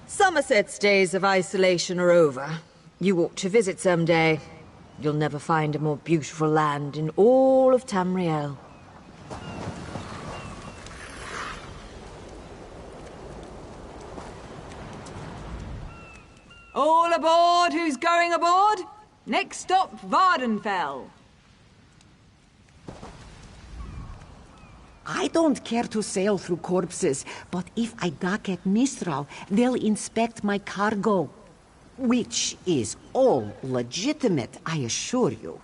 Somerset's days of isolation are over. You ought to visit someday. You'll never find a more beautiful land in all of Tamriel. All aboard who's going aboard? Next stop, Vardenfell. I don't care to sail through corpses, but if I dock at Mistral, they'll inspect my cargo. Which is all legitimate, I assure you.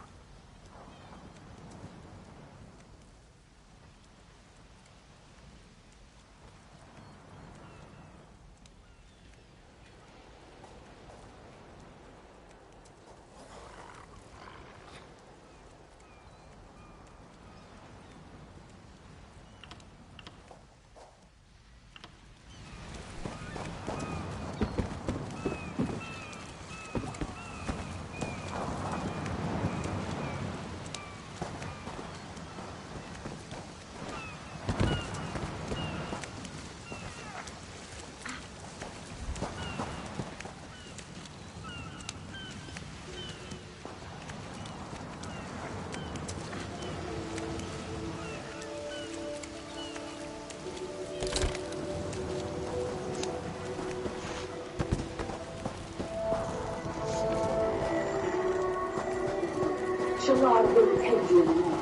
Gerard will take you now.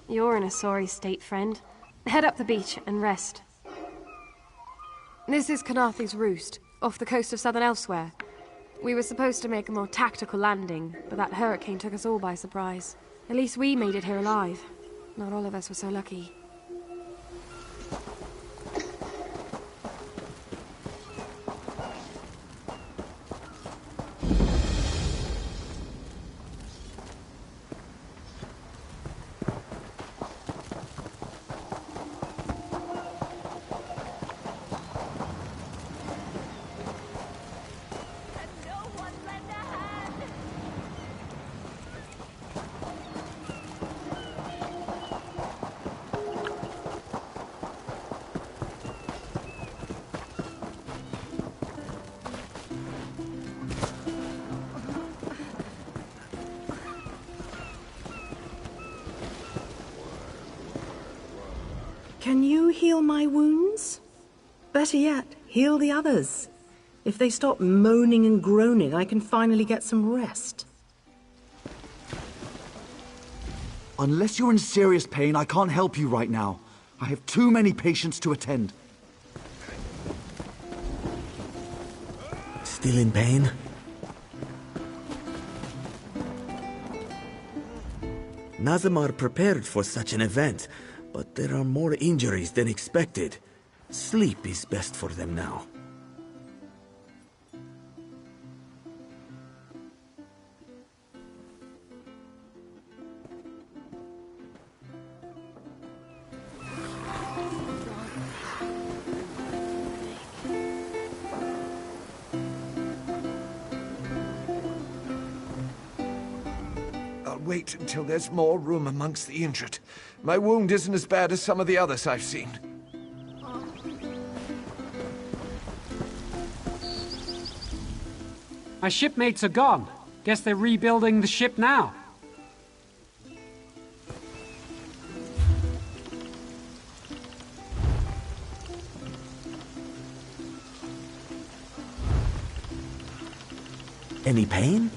You're in a sorry state, friend. Head up the beach and rest. This is Canarthy's Roost, off the coast of southern Elsewhere. We were supposed to make a more tactical landing, but that hurricane took us all by surprise. At least we made it here alive. Not all of us were so lucky. Can you heal my wounds? Better yet, heal the others. If they stop moaning and groaning, I can finally get some rest. Unless you're in serious pain, I can't help you right now. I have too many patients to attend. Still in pain? Nazimar prepared for such an event, but there are more injuries than expected. Sleep is best for them now. Wait until there's more room amongst the injured. My wound isn't as bad as some of the others I've seen. My shipmates are gone. Guess they're rebuilding the ship now. Any pain?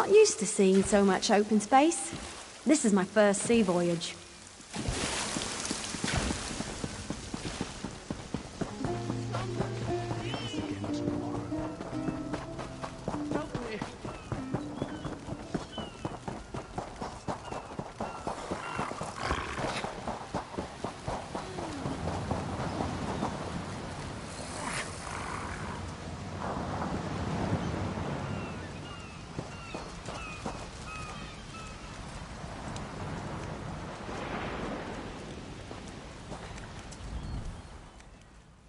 not used to seeing so much open space. This is my first sea voyage.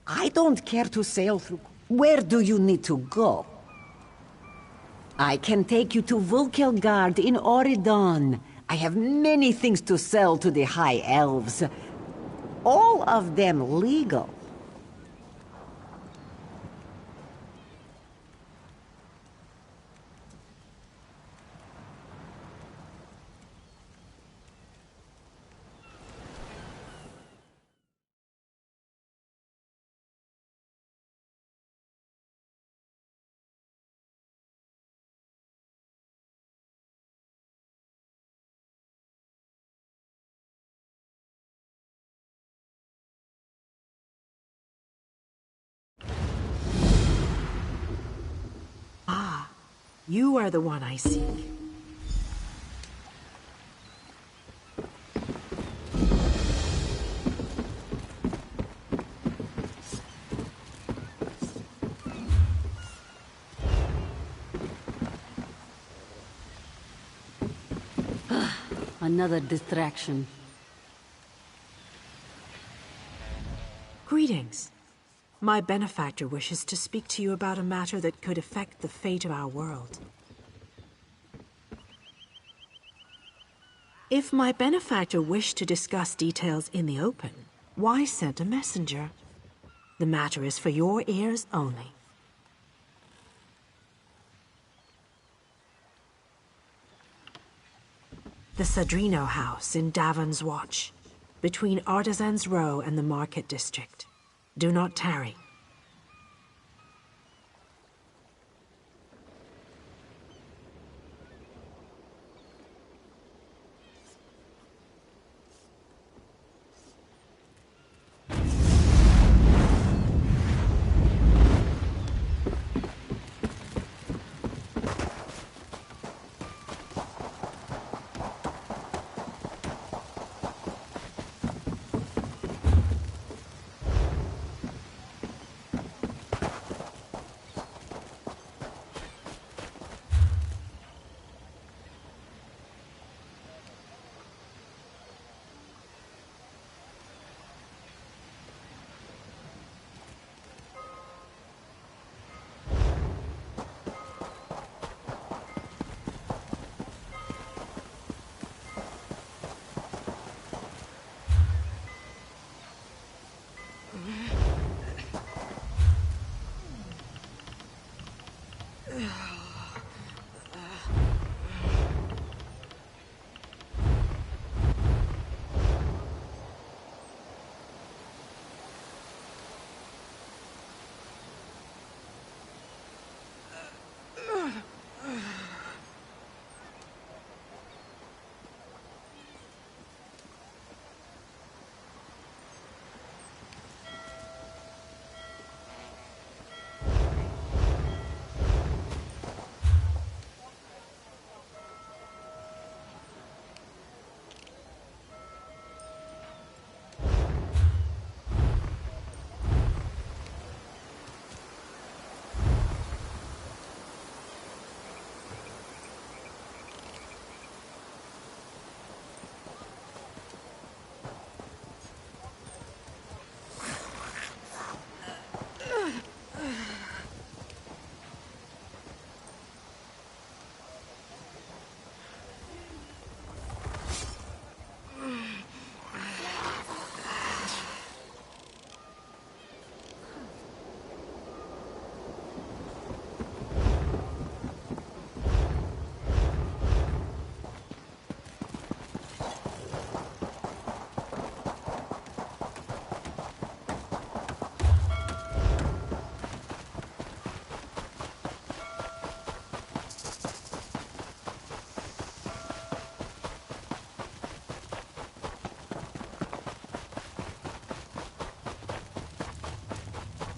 I don't care to sail through. Where do you need to go? I can take you to Vulkelgard in Oridon. I have many things to sell to the High Elves. All of them legal. You are the one I seek. Another distraction. Greetings. My benefactor wishes to speak to you about a matter that could affect the fate of our world. If my benefactor wished to discuss details in the open, why send a messenger? The matter is for your ears only. The Sadrino House in Davon's Watch, between Artisans Row and the Market District. Do not tarry.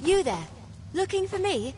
You there, looking for me?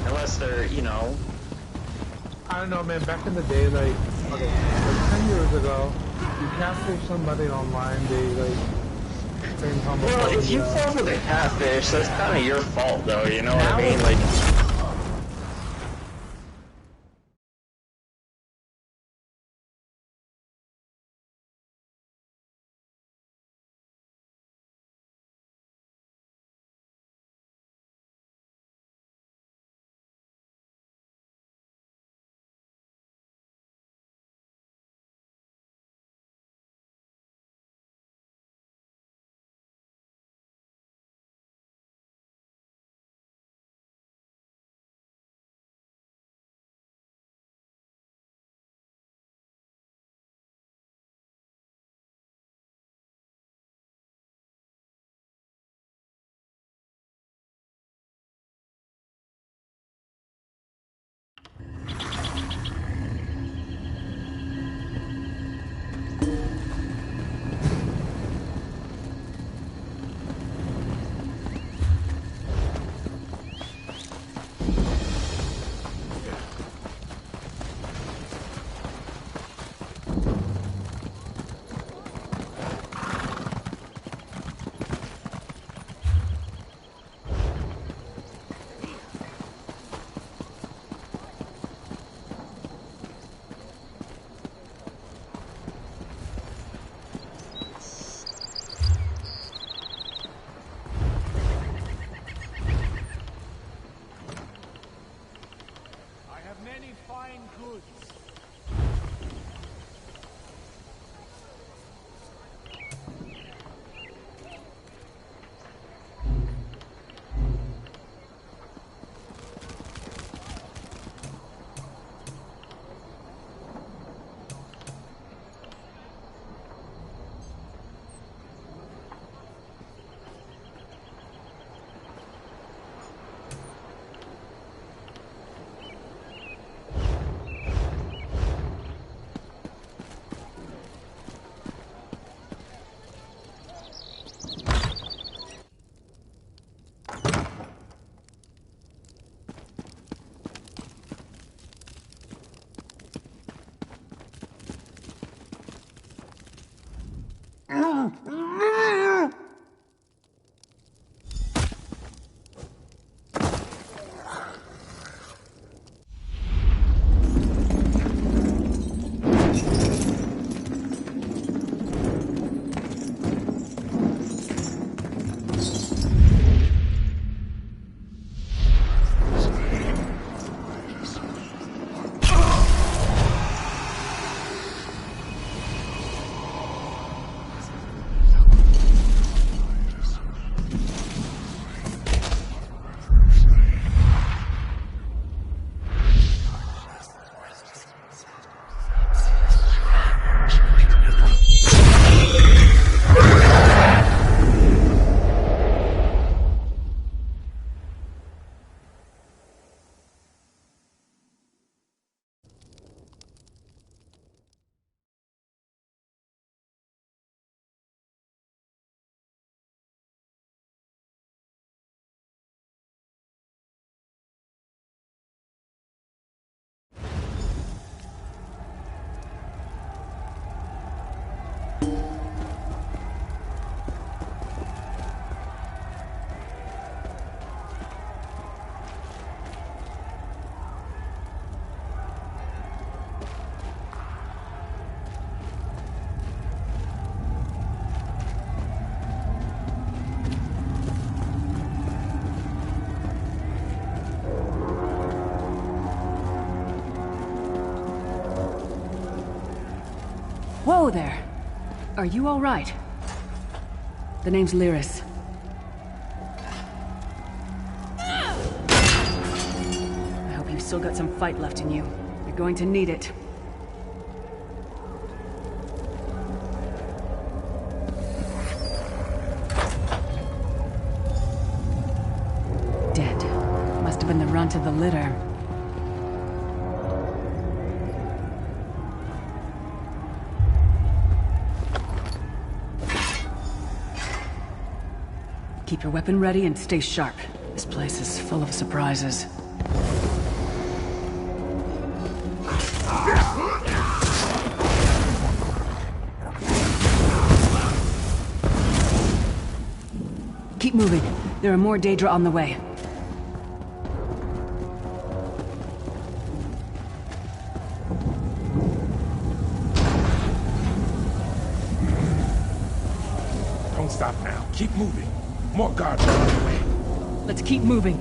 Unless they're, you know... I don't know, man. Back in the day, like 10 years ago, you catfish somebody online, they, Well, if you fall for the catfish, that's kind of your fault, though, you know what I mean? Like... Whoa there! Are you alright? The name's Lyris. I hope you've still got some fight left in you. You're going to need it. Dead. Must have been the runt of the litter. Keep your weapon ready and stay sharp. This place is full of surprises. Keep moving. There are more Daedra on the way. Don't stop now. Keep moving. More guards are on the way. Let's keep moving.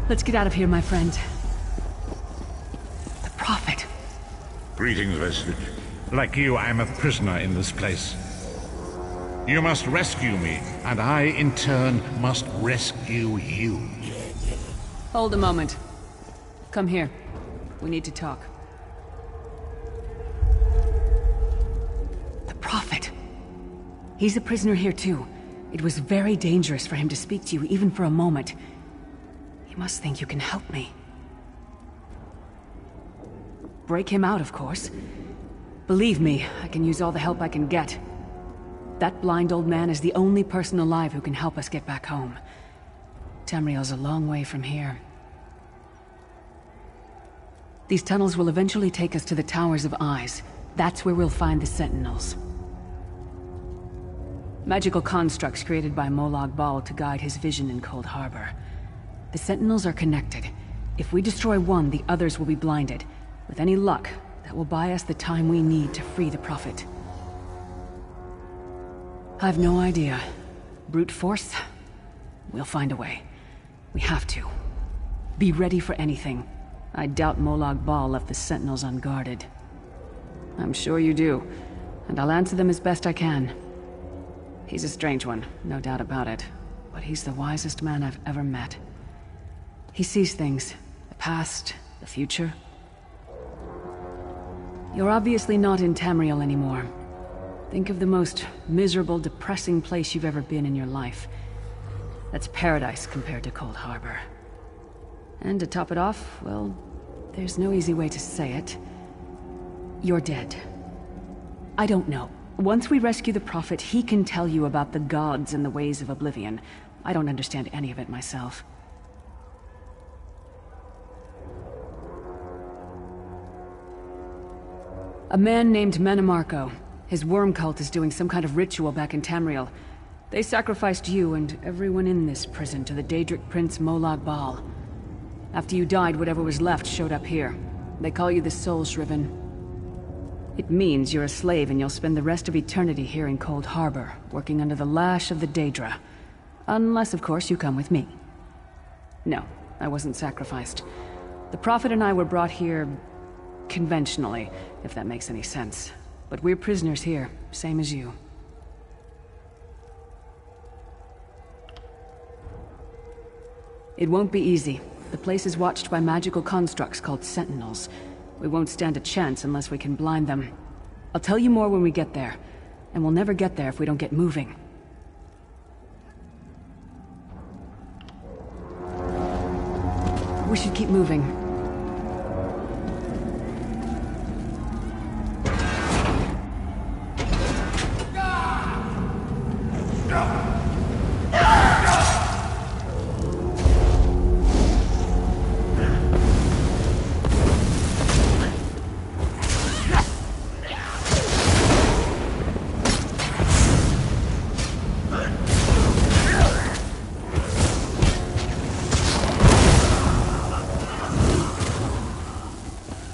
Let's get out of here, my friend. The Prophet. Greetings, Vestige. Like you, I am a prisoner in this place. You must rescue me, and I, in turn, must rescue you. Hold a moment. Come here. We need to talk. The Prophet. He's a prisoner here, too. It was very dangerous for him to speak to you, even for a moment. You must think you can help me. Break him out, of course. Believe me, I can use all the help I can get. That blind old man is the only person alive who can help us get back home. Tamriel's a long way from here. These tunnels will eventually take us to the Towers of Eyes. That's where we'll find the Sentinels. Magical constructs created by Molag Bal to guide his vision in Cold Harbor. The Sentinels are connected. If we destroy one, the others will be blinded. With any luck, that will buy us the time we need to free the Prophet. I've no idea. Brute force? We'll find a way. We have to. Be ready for anything. I doubt Molag Bal left the Sentinels unguarded. I'm sure you do, and I'll answer them as best I can. He's a strange one, no doubt about it, but he's the wisest man I've ever met. He sees things. The past, the future. You're obviously not in Tamriel anymore. Think of the most miserable, depressing place you've ever been in your life. That's paradise compared to Cold Harbor. And to top it off, well, there's no easy way to say it. You're dead. I don't know. Once we rescue the Prophet, he can tell you about the gods and the ways of oblivion. I don't understand any of it myself. A man named Manamarco. His worm cult is doing some kind of ritual back in Tamriel. They sacrificed you and everyone in this prison to the Daedric Prince Molag Bal. After you died, whatever was left showed up here. They call you the Soul Shriven. It means you're a slave and you'll spend the rest of eternity here in Cold Harbor, working under the lash of the Daedra. Unless, of course, you come with me. No, I wasn't sacrificed. The Prophet and I were brought here conventionally, if that makes any sense. But we're prisoners here, same as you. It won't be easy. The place is watched by magical constructs called Sentinels. We won't stand a chance unless we can blind them. I'll tell you more when we get there. And we'll never get there if we don't get moving. We should keep moving.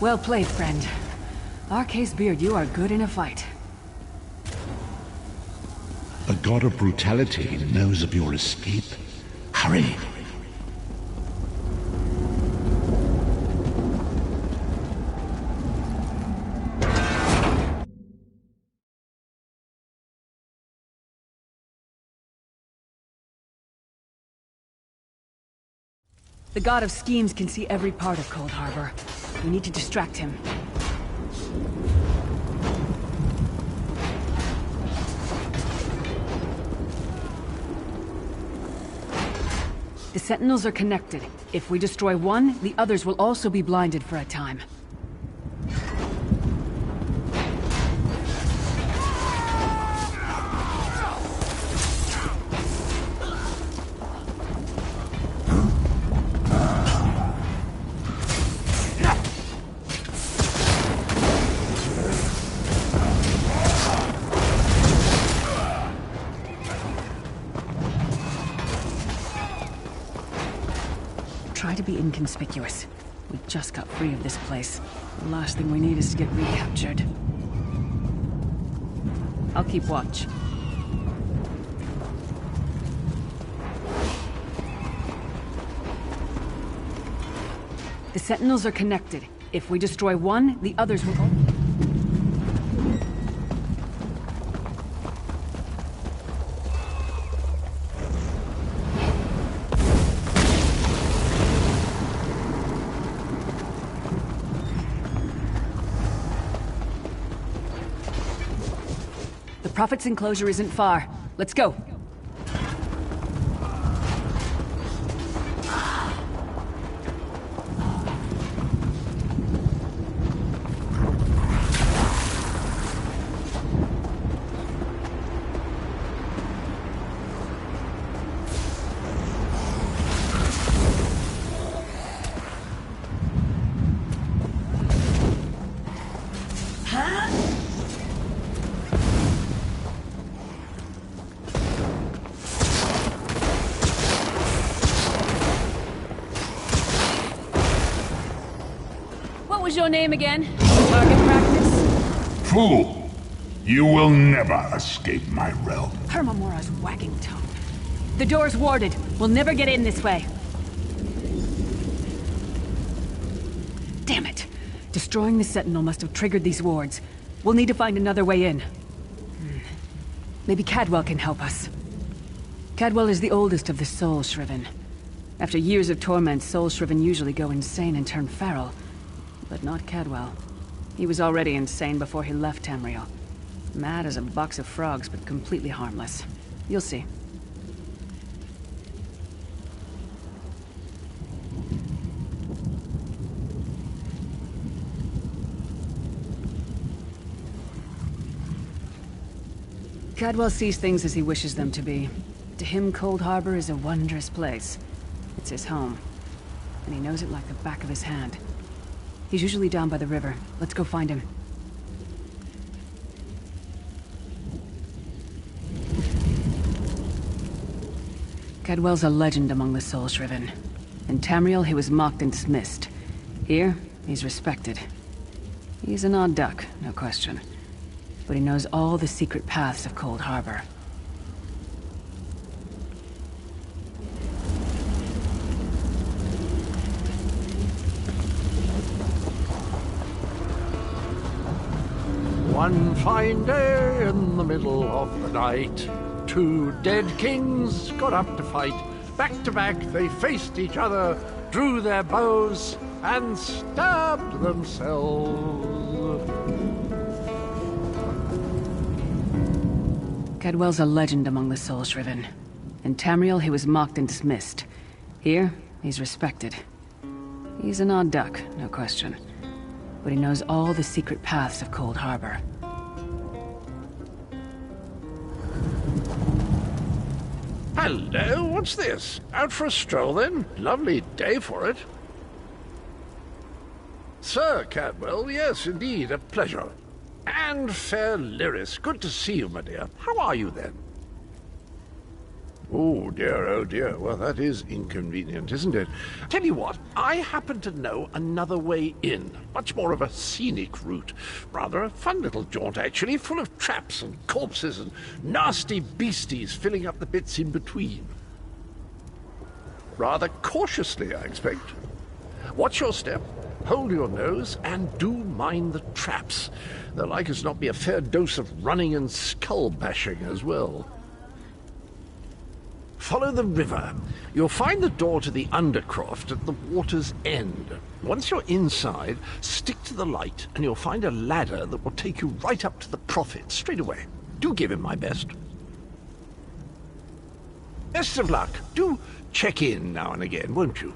Well played, friend. Arcase Beard, you are good in a fight. The god of brutality knows of your escape. Hurry! The god of schemes can see every part of Cold Harbor. We need to distract him. The Sentinels are connected. If we destroy one, the others will also be blinded for a time. Try to be inconspicuous. We just got free of this place. The last thing we need is to get recaptured. I'll keep watch. The Sentinels are connected. If we destroy one, the others will... The Prophet's enclosure isn't far. Let's go. What was your name again? Target practice? Fool! You will never escape my realm. Hermamora's wagging tongue. The door's warded. We'll never get in this way. Damn it! Destroying the Sentinel must have triggered these wards. We'll need to find another way in. Maybe Cadwell can help us. Cadwell is the oldest of the Soul Shriven. After years of torment, Soul Shriven usually go insane and turn feral. But not Cadwell. He was already insane before he left Tamriel. Mad as a box of frogs, but completely harmless. You'll see. Cadwell sees things as he wishes them to be. To him, Cold Harbor is a wondrous place. It's his home. And he knows it like the back of his hand. He's usually down by the river. Let's go find him. Cadwell's a legend among the Soul Shriven. In Tamriel, he was mocked and dismissed. Here, he's respected. He's an odd duck, no question. But he knows all the secret paths of Cold Harbor. One fine day in the middle of the night, two dead kings got up to fight. Back to back they faced each other, drew their bows, and stabbed themselves. Cadwell's a legend among the Soul Shriven. In Tamriel, he was mocked and dismissed. Here, he's respected. He's an odd duck, no question. But he knows all the secret paths of Cold Harbor. Hello, what's this? Out for a stroll then? Lovely day for it. Sir Cadwell, yes indeed, a pleasure. And fair Lyris, good to see you, my dear. How are you then? Oh dear. Well, that is inconvenient, isn't it? Tell you what, I happen to know another way in. Much more of a scenic route. Rather a fun little jaunt, actually, full of traps and corpses and nasty beasties filling up the bits in between. Rather cautiously, I expect. Watch your step, hold your nose, and do mind the traps. There'll like as not be a fair dose of running and skull-bashing as well. Follow the river. You'll find the door to the Undercroft at the water's end. Once you're inside, stick to the light, and you'll find a ladder that will take you right up to the Prophet straight away. Do give him my best. Best of luck. Do check in now and again, won't you?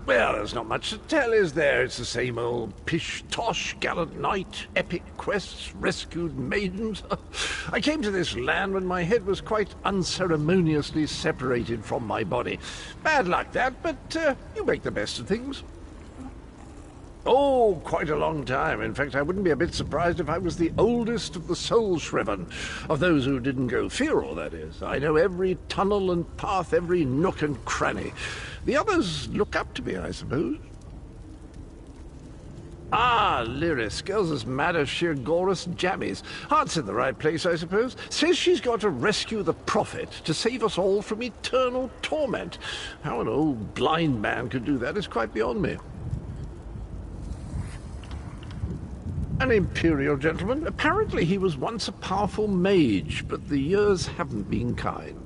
Well, there's not much to tell, is there? It's the same old pish-tosh, gallant knight, epic quests, rescued maidens. I came to this land when my head was quite unceremoniously separated from my body. Bad luck, that, but you make the best of things. Oh, quite a long time. In fact, I wouldn't be a bit surprised if I was the oldest of the soul-shriven, of those who didn't go feral, that is. I know every tunnel and path, every nook and cranny. The others look up to me, I suppose. Ah, Lyris, girl's as mad as sheer Gorus jammies. Heart's in the right place, I suppose. Says she's got to rescue the Prophet to save us all from eternal torment. How an old blind man could do that is quite beyond me. An imperial gentleman. Apparently he was once a powerful mage, but the years haven't been kind.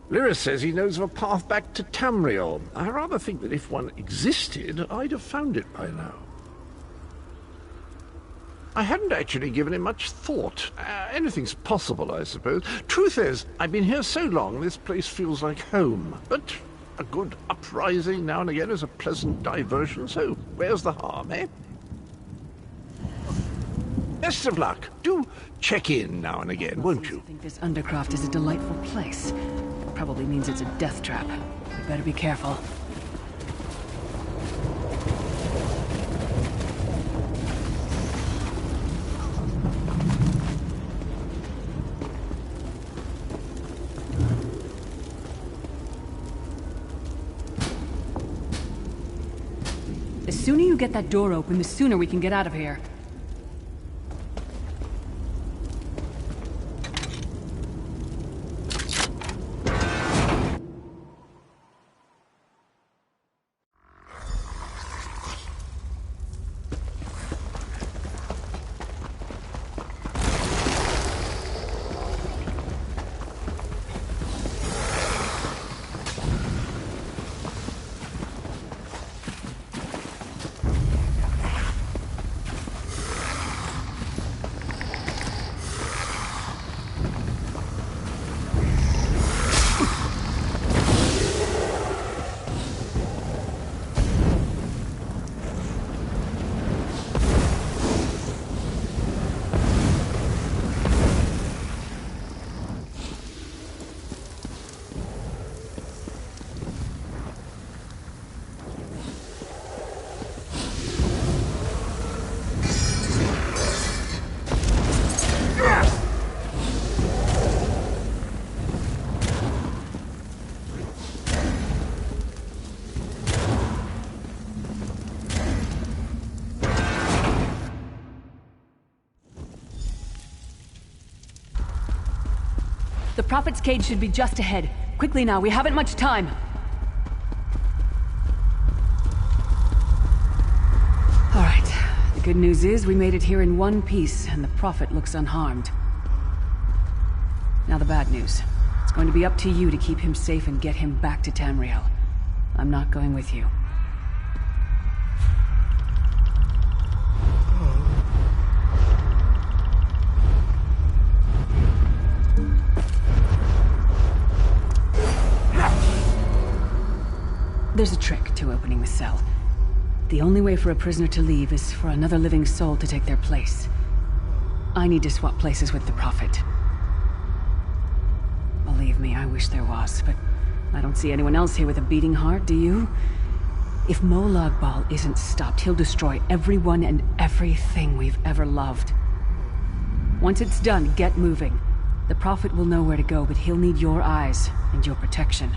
Lyris says he knows of a path back to Tamriel. I rather think that if one existed, I'd have found it by now. I hadn't actually given it much thought. Anything's possible, I suppose. Truth is, I've been here so long, this place feels like home. But a good uprising now and again is a pleasant diversion, so where's the harm, eh? Best of luck. Do check in now and again, won't you? I think this Undercroft is a delightful place. It probably means it's a death trap. We better be careful. The sooner you get that door open, the sooner we can get out of here. The Prophet's cage should be just ahead. Quickly now, we haven't much time. All right. The good news is we made it here in one piece, and the Prophet looks unharmed. Now the bad news. It's going to be up to you to keep him safe and get him back to Tamriel. I'm not going with you. There's a trick to opening the cell. The only way for a prisoner to leave is for another living soul to take their place. I need to swap places with the Prophet. Believe me, I wish there was, but I don't see anyone else here with a beating heart, do you? If Molag Bal isn't stopped, he'll destroy everyone and everything we've ever loved. Once it's done, get moving. The Prophet will know where to go, but he'll need your eyes and your protection.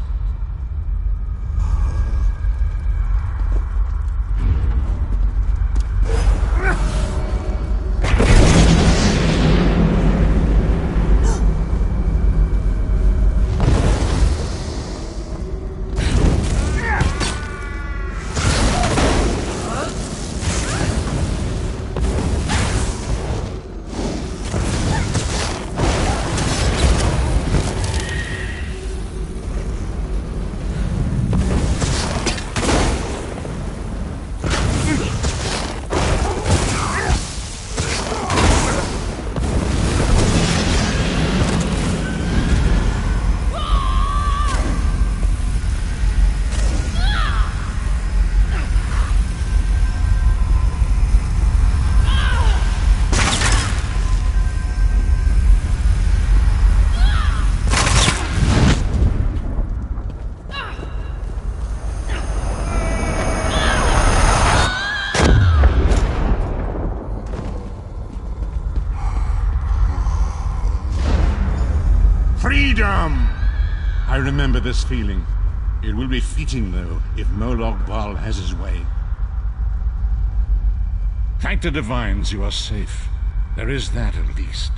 Freedom! I remember this feeling. It will be fleeting, though, if Molag Bal has his way. Thank the divines you are safe. There is that, at least.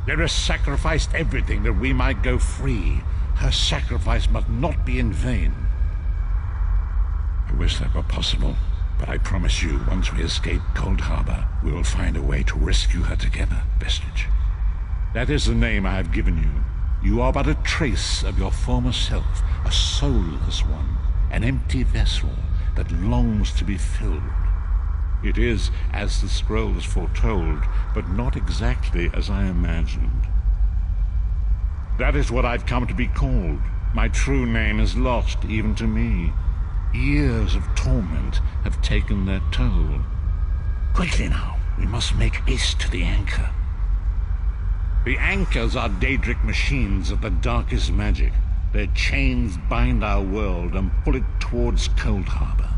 Lyra sacrificed everything that we might go free. Her sacrifice must not be in vain. I wish that were possible, but I promise you, once we escape Cold Harbor, we will find a way to rescue her together, Vestige. That is the name I have given you. You are but a trace of your former self, a soulless one, an empty vessel that longs to be filled. It is as the scrolls foretold, but not exactly as I imagined. That is what I've come to be called. My true name is lost even to me. Years of torment have taken their toll. Quickly now, we must make haste to the anchor. The anchors are Daedric machines of the darkest magic. Their chains bind our world and pull it towards Cold Harbor.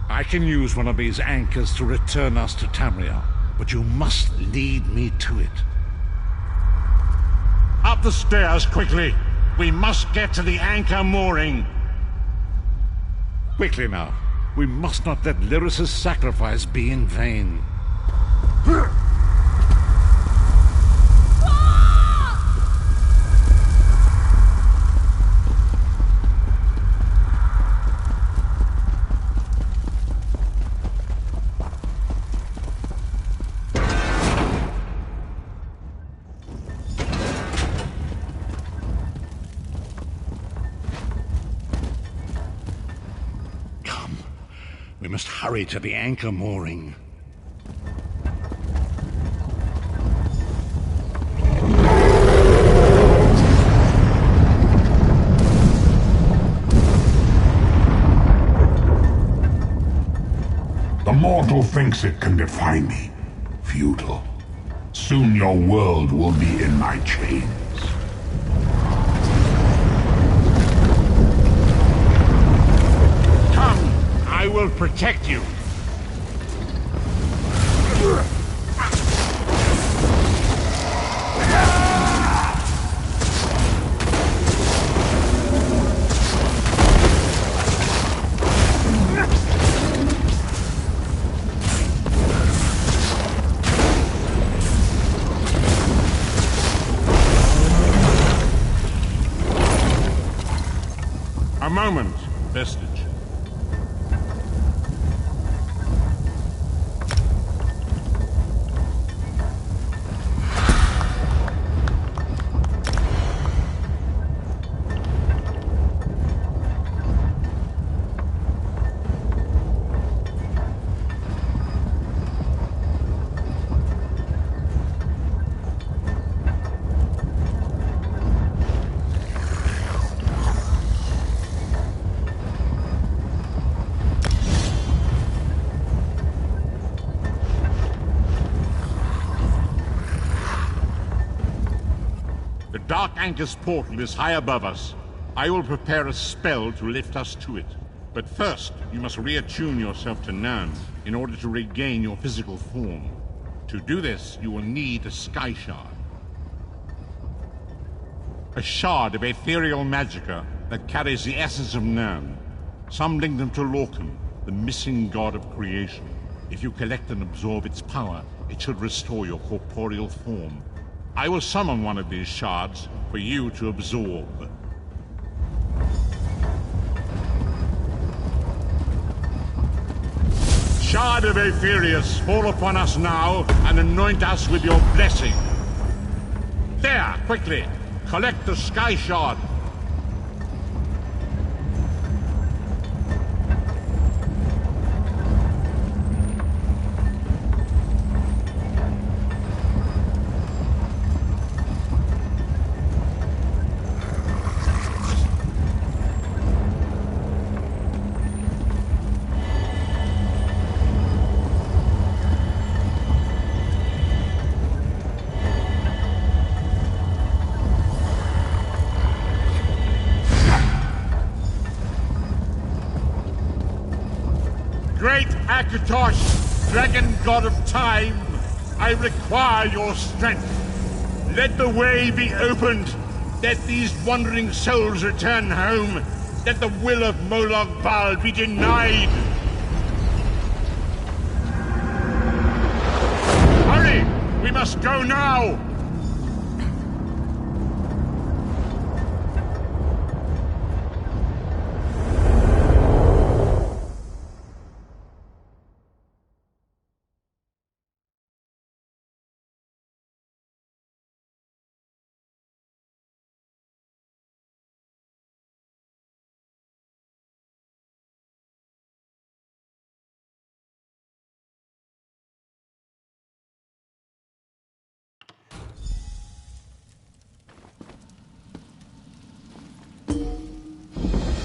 I can use one of these anchors to return us to Tamriel, but you must lead me to it. Up the stairs, quickly! We must get to the anchor mooring! Quickly now. We must not let Lyris' sacrifice be in vain. We must hurry to the anchor mooring. The mortal thinks it can defy me. Futile. Soon your world will be in my chains. I will protect you. A moment, Vestige. The Dark Anchor's portal is high above us. I will prepare a spell to lift us to it. But first, you must reattune yourself to Nan in order to regain your physical form. To do this, you will need a Sky Shard. A shard of ethereal magicka that carries the essence of Nern. Some link them to Lorcan, the missing god of creation. If you collect and absorb its power, it should restore your corporeal form. I will summon one of these shards for you to absorb. Shard of Aetherius, fall upon us now and anoint us with your blessing. There, quickly! Collect the Sky Shard. Great Akatosh, dragon god of time, I require your strength. Let the way be opened. Let these wandering souls return home. Let the will of Molag Bal be denied. Hurry! We must go now!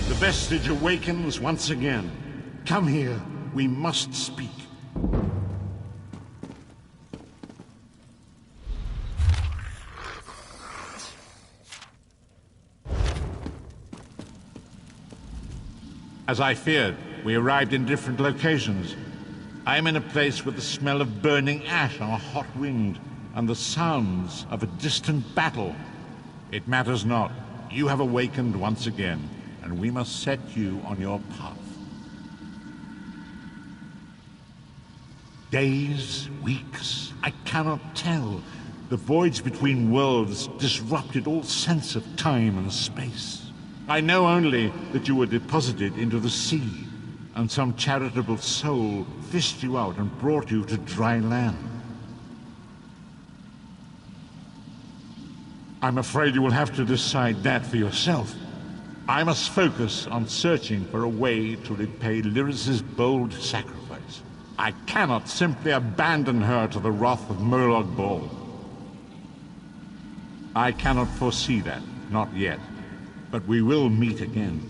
The vestige awakens once again. Come here. We must speak. As I feared, we arrived in different locations. I am in a place with the smell of burning ash on a hot wind, and the sounds of a distant battle. It matters not. You have awakened once again, and we must set you on your path. Days, weeks, I cannot tell. The voids between worlds disrupted all sense of time and space. I know only that you were deposited into the sea, and some charitable soul fished you out and brought you to dry land. I'm afraid you will have to decide that for yourself. I must focus on searching for a way to repay Lyris's bold sacrifice. I cannot simply abandon her to the wrath of Molag Bal. I cannot foresee that, not yet. But we will meet again.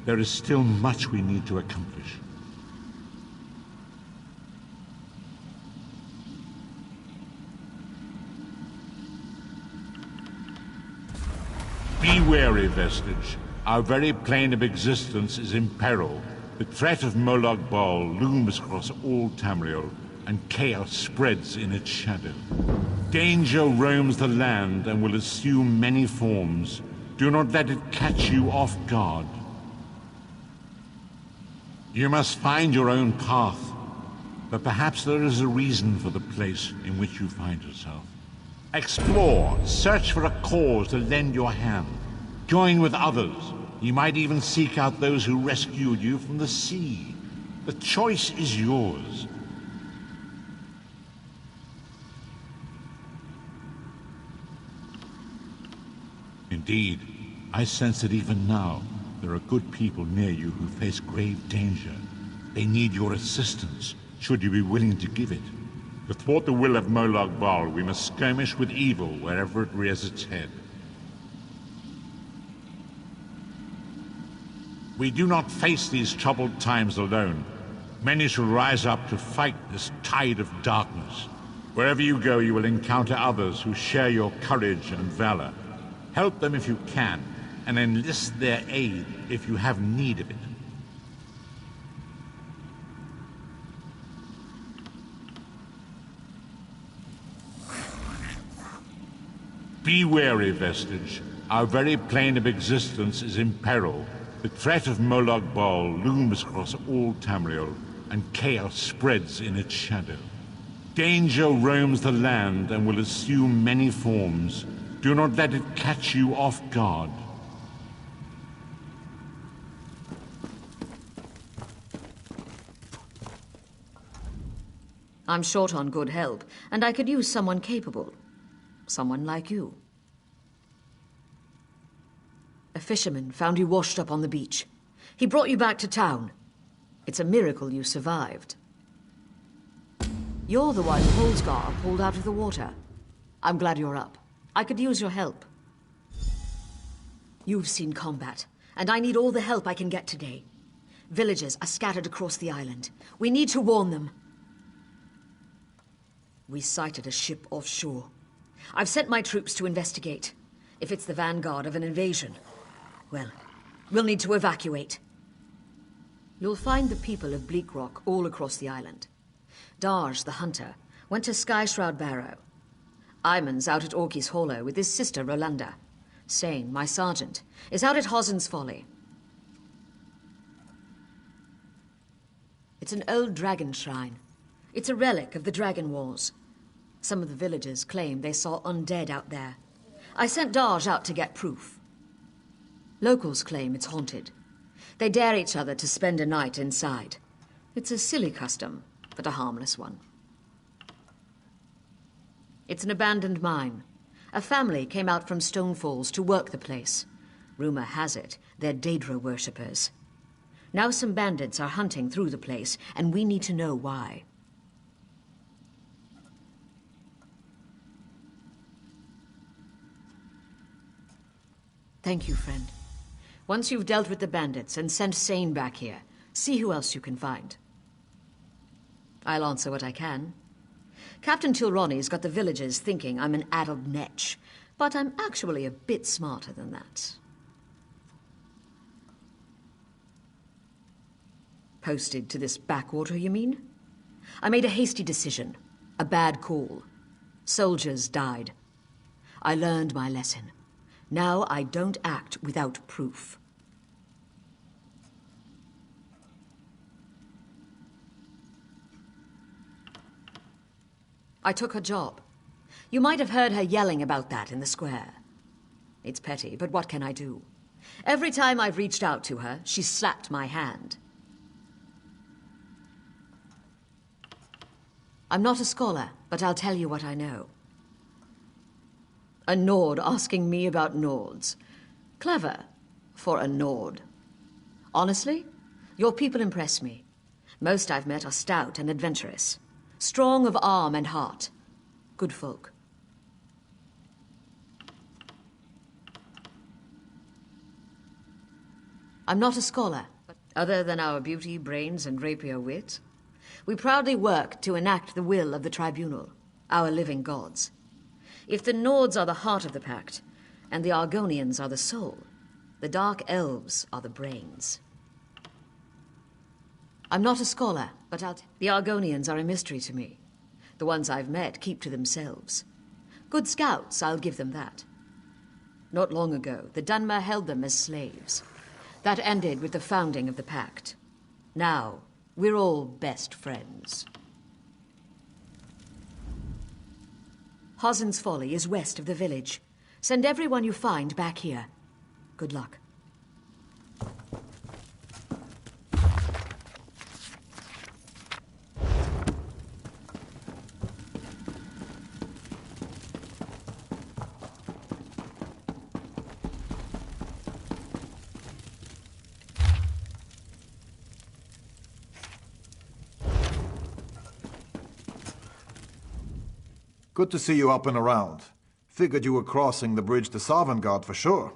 There is still much we need to accomplish. Be wary, Vestige. Our very plane of existence is in peril. The threat of Molag Bal looms across all Tamriel, and chaos spreads in its shadow. Danger roams the land and will assume many forms. Do not let it catch you off guard. You must find your own path, but perhaps there is a reason for the place in which you find yourself. Explore, search for a cause to lend your hand. Join with others. You might even seek out those who rescued you from the sea. The choice is yours. Indeed, I sense that even now, there are good people near you who face grave danger. They need your assistance, should you be willing to give it. To thwart the will of Molag Bal, we must skirmish with evil wherever it rears its head. We do not face these troubled times alone. Many shall rise up to fight this tide of darkness. Wherever you go, you will encounter others who share your courage and valor. Help them if you can, and enlist their aid if you have need of it. Be wary, Vestige. Our very plane of existence is in peril. The threat of Molag Bal looms across all Tamriel, and chaos spreads in its shadow. Danger roams the land and will assume many forms. Do not let it catch you off guard. I'm short on good help, and I could use someone capable. Someone like you. A fisherman found you washed up on the beach. He brought you back to town. It's a miracle you survived. You're the one Holsgar pulled out of the water. I'm glad you're up. I could use your help. You've seen combat, and I need all the help I can get today. Villages are scattered across the island. We need to warn them. We sighted a ship offshore. I've sent my troops to investigate. If it's the vanguard of an invasion, well, we'll need to evacuate. You'll find the people of Bleak Rock all across the island. Darj, the hunter, went to Skyshroud Barrow. Iman's out at Orky's Hollow with his sister Rolanda. Sane, my sergeant, is out at Hosen's Folly. It's an old dragon shrine. It's a relic of the Dragon Wars. Some of the villagers claim they saw undead out there. I sent Darj out to get proof. Locals claim it's haunted. They dare each other to spend a night inside. It's a silly custom, but a harmless one. It's an abandoned mine. A family came out from Stone Falls to work the place. Rumor has it they're Daedra worshippers. Now some bandits are hunting through the place, and we need to know why. Thank you, friend. Once you've dealt with the bandits and sent Sane back here, see who else you can find. I'll answer what I can. Captain Tilroni's got the villagers thinking I'm an addled netch, but I'm actually a bit smarter than that. Posted to this backwater, you mean? I made a hasty decision. A bad call. Soldiers died. I learned my lesson. Now I don't act without proof. I took her job. You might have heard her yelling about that in the square. It's petty, but what can I do? Every time I've reached out to her, she's slapped my hand. I'm not a scholar, but I'll tell you what I know. A Nord asking me about Nords. Clever for a Nord. Honestly, your people impress me. Most I've met are stout and adventurous. Strong of arm and heart. Good folk. I'm not a scholar, but other than our beauty, brains, and rapier wit, we proudly work to enact the will of the Tribunal, our living gods. If the Nords are the heart of the pact, and the Argonians are the soul, the Dark Elves are the brains. I'm not a scholar, but the Argonians are a mystery to me. The ones I've met keep to themselves. Good scouts, I'll give them that. Not long ago, the Dunmer held them as slaves. That ended with the founding of the pact. Now, we're all best friends. Hosen's Folly is west of the village. Send everyone you find back here. Good luck. Good to see you up and around. Figured you were crossing the bridge to Sovngarde for sure.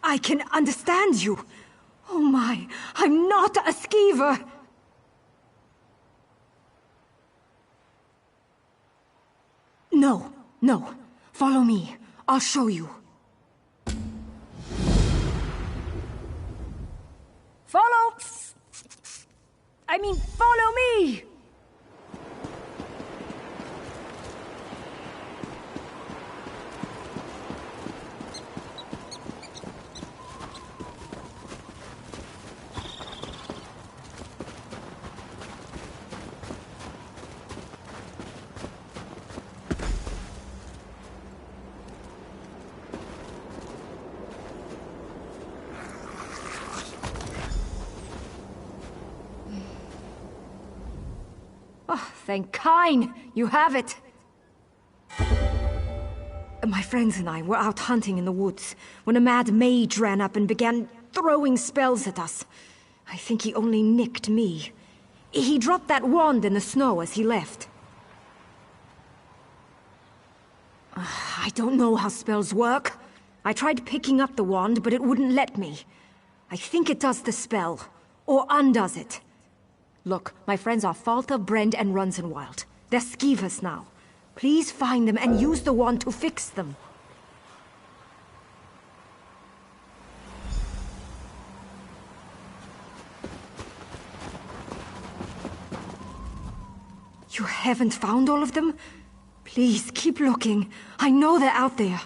I can understand you. Oh my, I'm not a skeever. No, no. Follow me. I'll show you. Follow! Follow me! Oh, thank Kine! You have it! My friends and I were out hunting in the woods when a mad mage ran up and began throwing spells at us. I think he only nicked me. He dropped that wand in the snow as he left. I don't know how spells work. I tried picking up the wand, but it wouldn't let me. I think it does the spell, or undoes it. Look, my friends are Falta, Brend, and Runzenwild. They're skeevers now. Please find them and use the wand to fix them. You haven't found all of them? Please, keep looking. I know they're out there.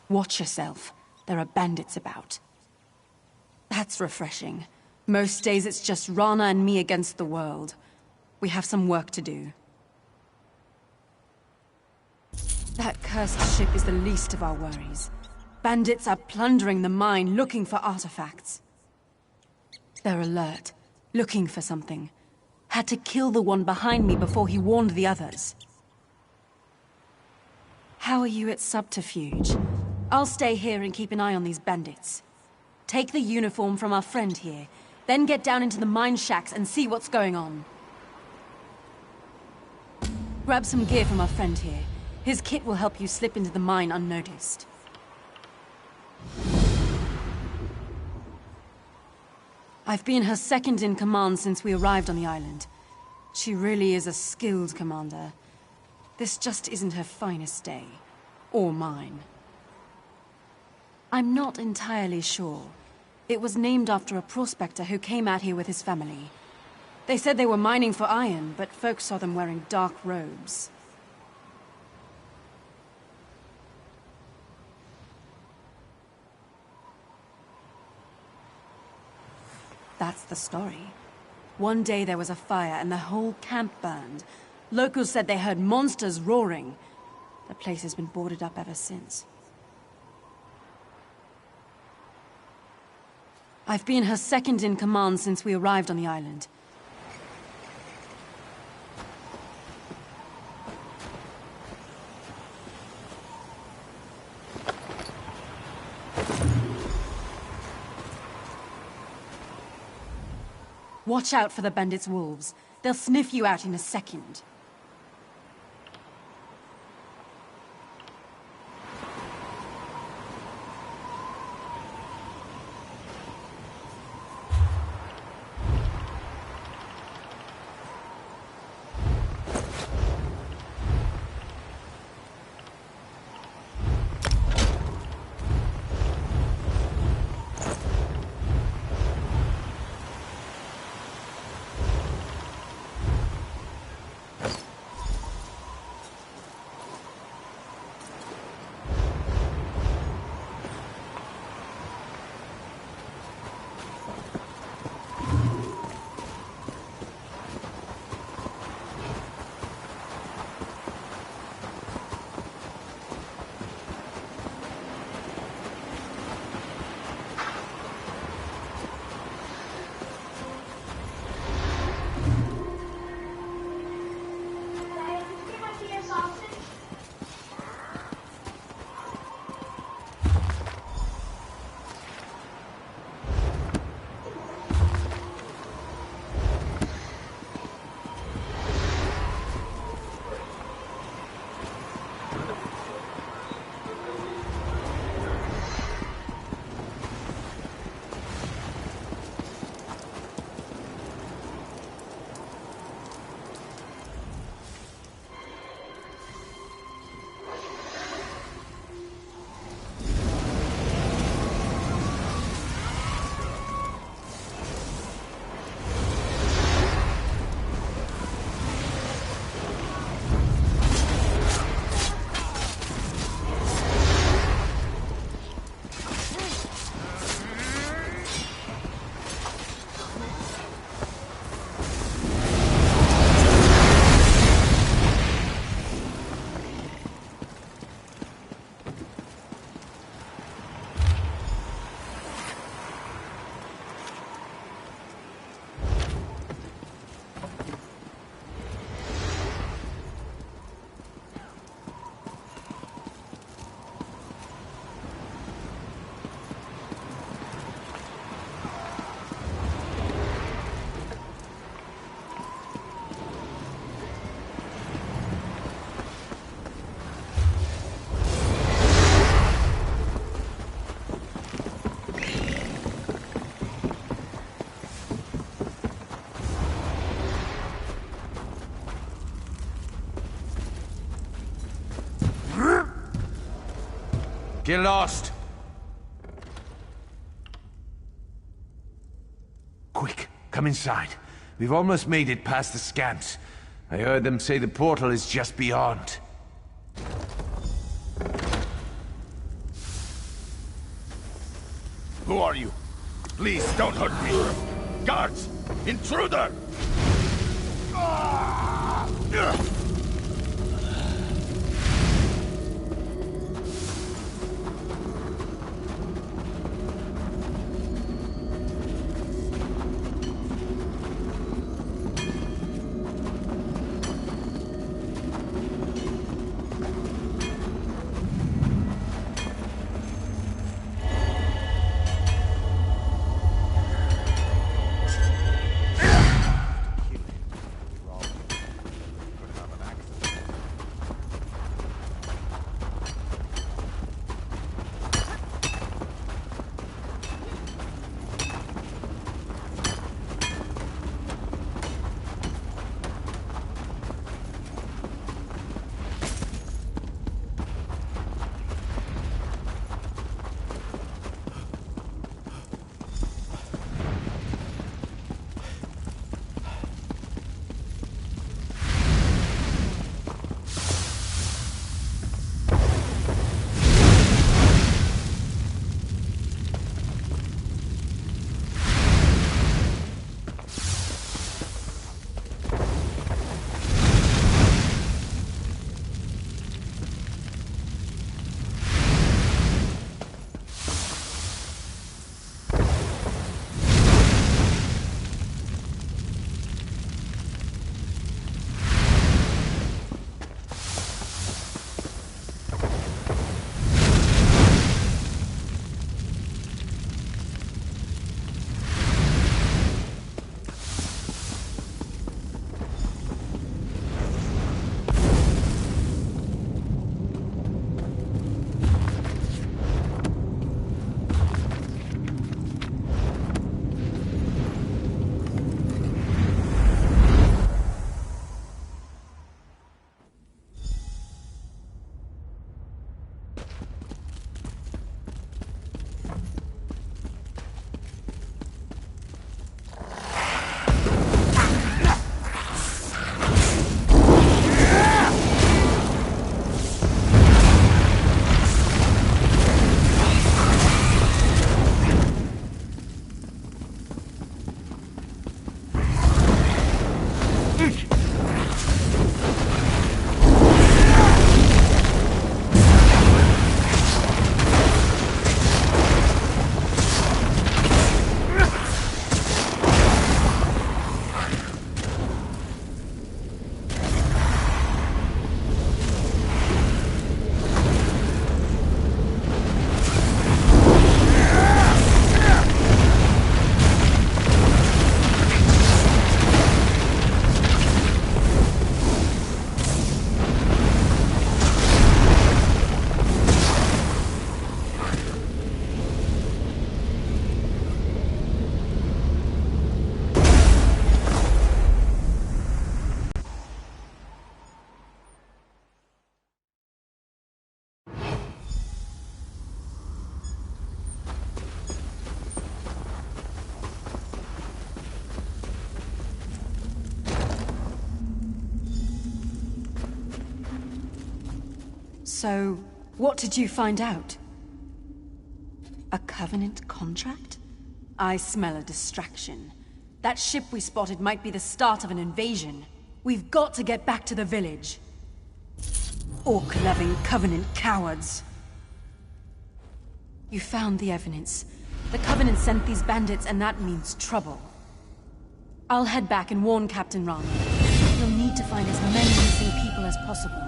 Watch yourself. There are bandits about. That's refreshing. Most days it's just Rana and me against the world. We have some work to do. That cursed ship is the least of our worries. Bandits are plundering the mine, looking for artifacts. They're alert, looking for something. Had to kill the one behind me before he warned the others. How are you at subterfuge? I'll stay here and keep an eye on these bandits. Take the uniform from our friend here, then get down into the mine shacks and see what's going on. Grab some gear from our friend here. His kit will help you slip into the mine unnoticed. I've been her second in command since we arrived on the island. She really is a skilled commander. This just isn't her finest day. Or mine. I'm not entirely sure. It was named after a prospector who came out here with his family. They said they were mining for iron, but folks saw them wearing dark robes. That's the story. One day there was a fire and the whole camp burned. Locals said they heard monsters roaring. The place has been boarded up ever since. I've been her second in command since we arrived on the island. Watch out for the bandits' wolves. They'll sniff you out in a second. Get lost! Quick, come inside. We've almost made it past the scamps. I heard them say the portal is just beyond. Who are you? Please don't hurt me. Guards! Intruder! So, what did you find out? A Covenant contract? I smell a distraction. That ship we spotted might be the start of an invasion. We've got to get back to the village. Orc-loving Covenant cowards. You found the evidence. The Covenant sent these bandits, and that means trouble. I'll head back and warn Captain Rana. You'll need to find as many missing people as possible.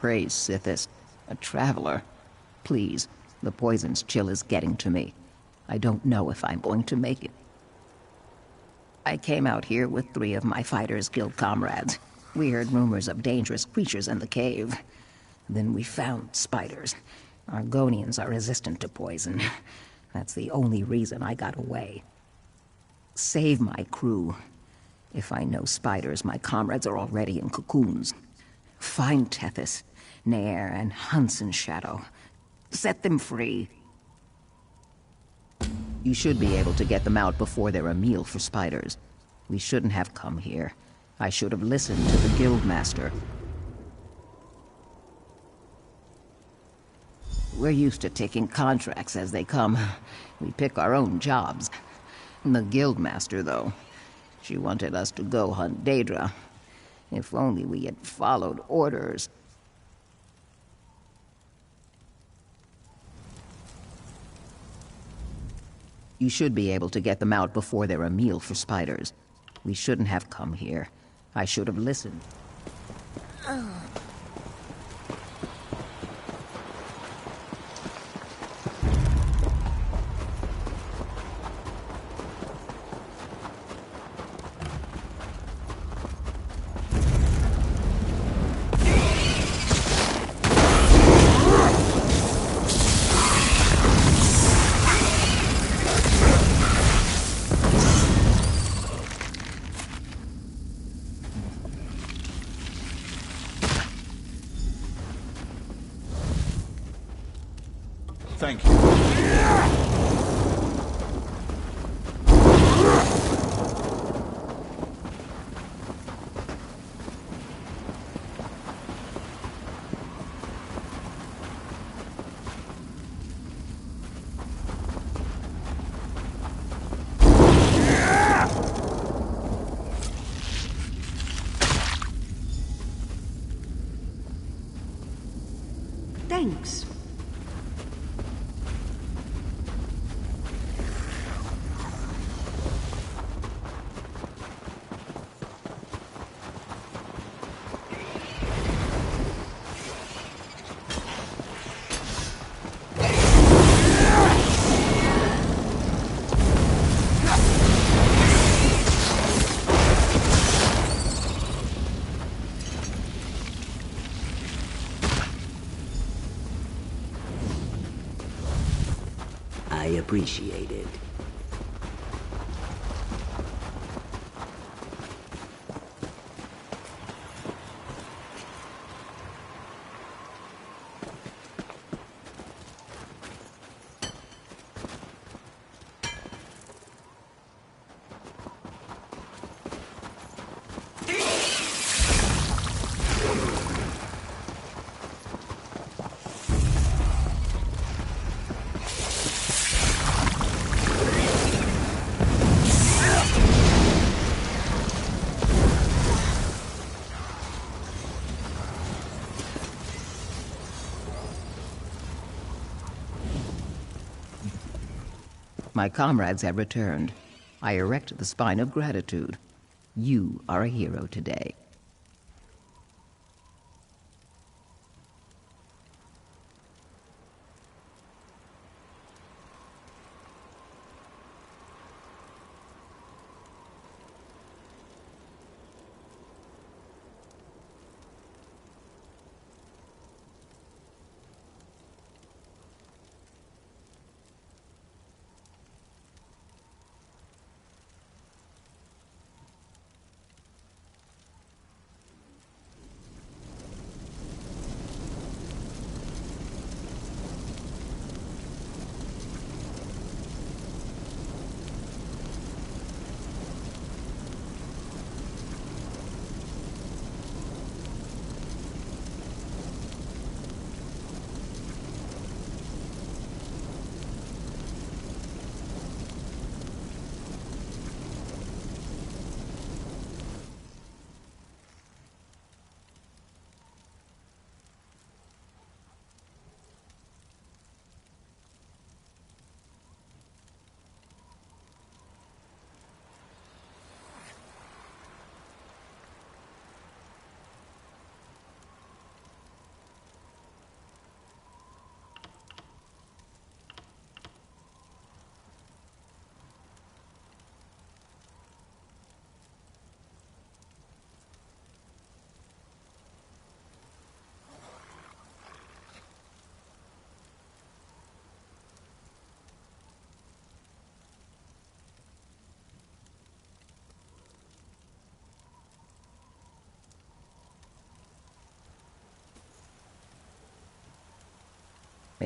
Praise Sithis. A traveler. Please, the poison's chill is getting to me. I don't know if I'm going to make it. I came out here with 3 of my Fighters Guild comrades. We heard rumors of dangerous creatures in the cave. Then we found spiders. Argonians are resistant to poison. That's the only reason I got away. Save my crew. If I know spiders, my comrades are already in cocoons. Find Tethys, Nair, and Hunson's Shadow. Set them free. You should be able to get them out before they're a meal for spiders. We shouldn't have come here. I should have listened to the Guildmaster. We're used to taking contracts as they come. We pick our own jobs. The Guildmaster, though, she wanted us to go hunt Daedra. If only we had followed orders. You should be able to get them out before they're a meal for spiders. We shouldn't have come here. I should have listened. Thank you. Thanks. I appreciate it. My comrades have returned. I erect the spine of gratitude. You are a hero today.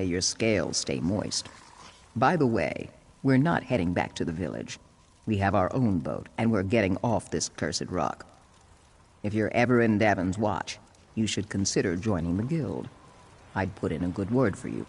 May your scales stay moist. By the way, we're not heading back to the village. We have our own boat, and we're getting off this cursed rock. If you're ever in Davin's watch, you should consider joining the guild. I'd put in a good word for you.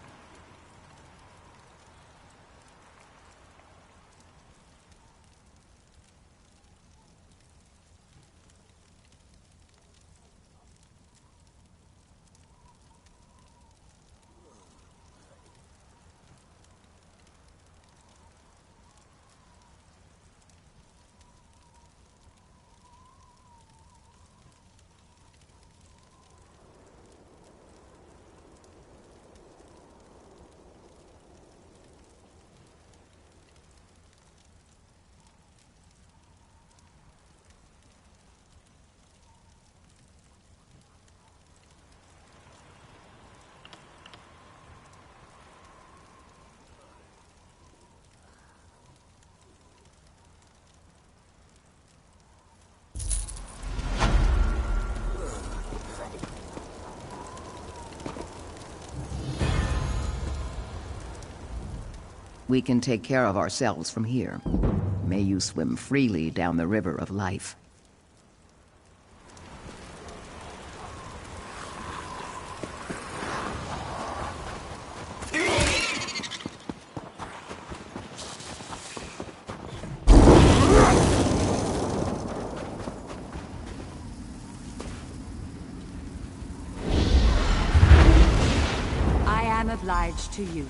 We can take care of ourselves from here. May you swim freely down the river of life. I am obliged to you.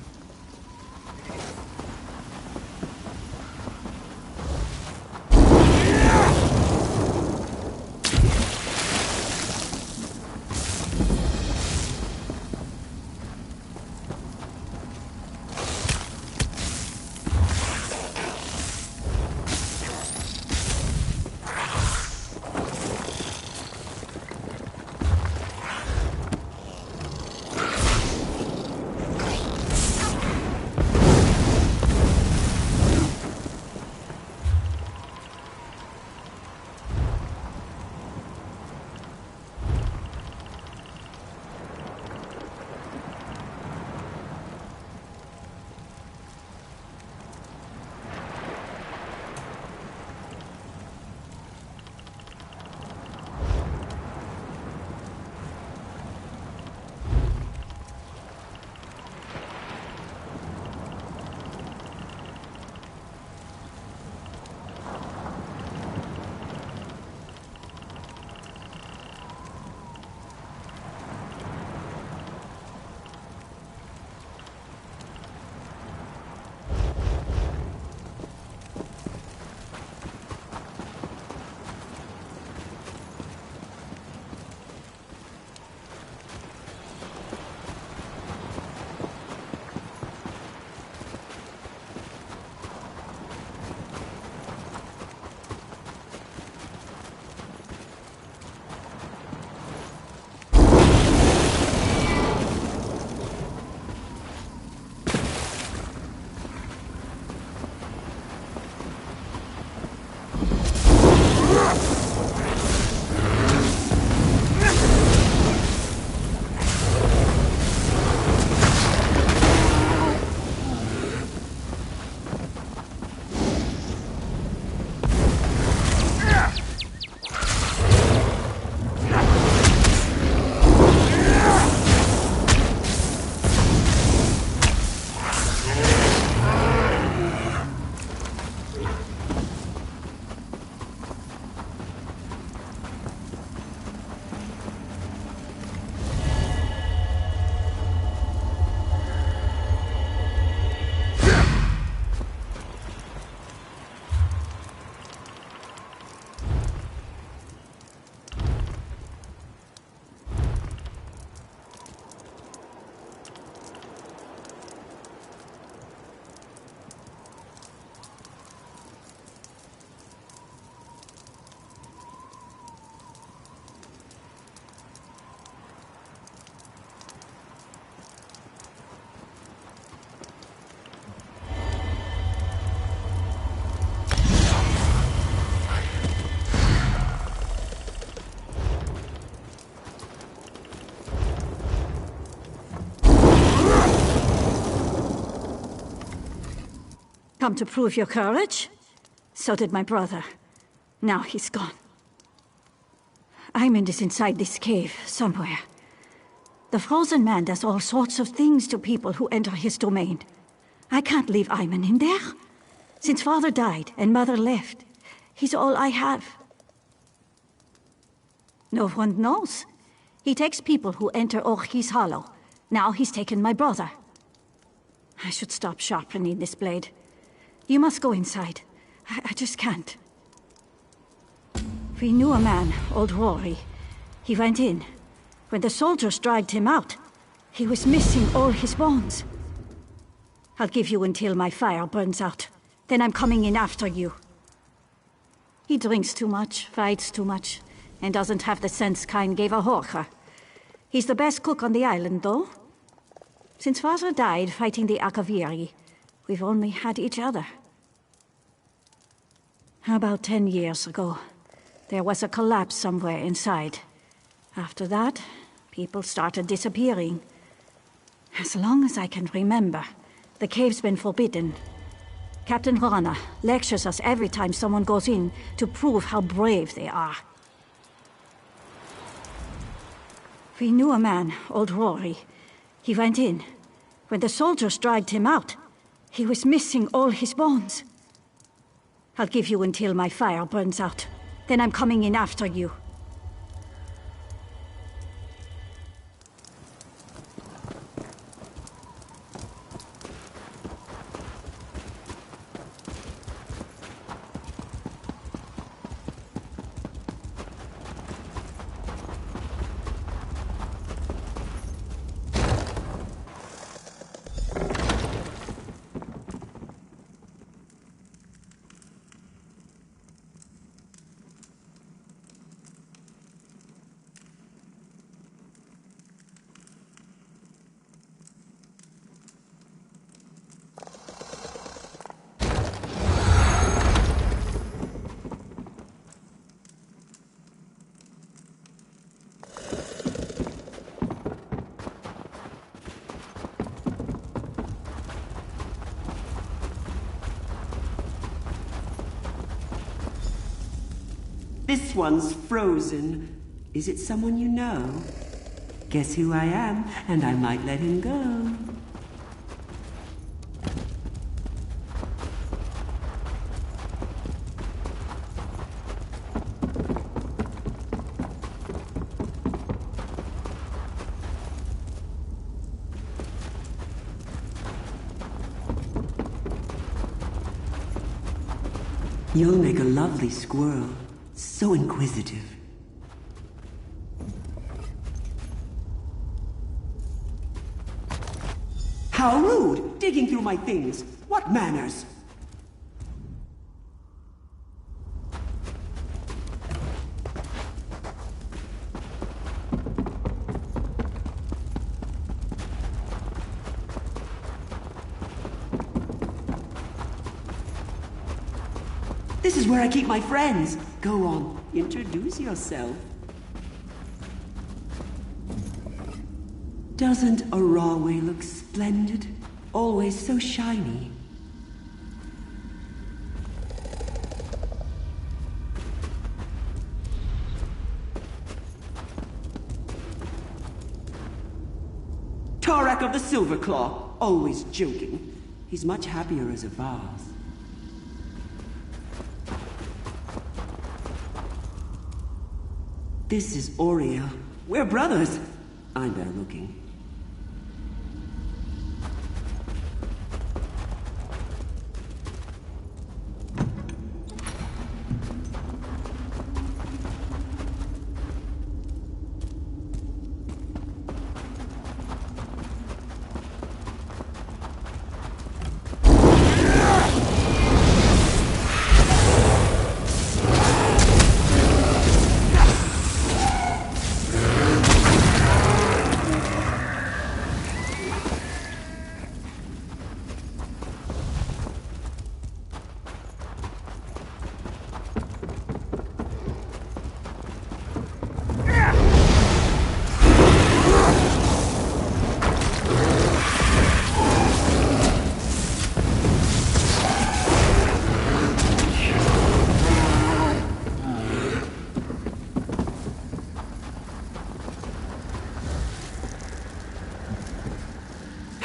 Come to prove your courage? So did my brother. Now he's gone. Ayman is inside this cave, somewhere. The Frozen Man does all sorts of things to people who enter his domain. I can't leave Ayman in there. Since father died and mother left, he's all I have. No one knows. He takes people who enter Orchi's Hollow. Now he's taken my brother. I should stop sharpening this blade. You must go inside. I just can't. We knew a man, old Rory. He went in. When the soldiers dragged him out, he was missing all his bones. I'll give you until my fire burns out. Then I'm coming in after you. He drinks too much, fights too much, and doesn't have the sense Kain gave a Horker. He's the best cook on the island, though. Since father died fighting the Akaviri, we've only had each other. About 10 years ago, there was a collapse somewhere inside. After that, people started disappearing. As long as I can remember, the cave's been forbidden. Captain Rana lectures us every time someone goes in to prove how brave they are. We knew a man, old Rory. He went in. When the soldiers dragged him out, he was missing all his bones. I'll give you until my fire burns out. Then I'm coming in after you. This one's frozen. Is it someone you know? Guess who I am, and I might let him go. You'll make a lovely squirrel. So inquisitive. How rude! Digging through my things. What manners? This is where I keep my friends. Go on, introduce yourself. Doesn't a Rawway look splendid? Always so shiny. Tarak of the Silverclaw, always joking. He's much happier as a vase. This is Oriel. We're brothers. I'm better looking.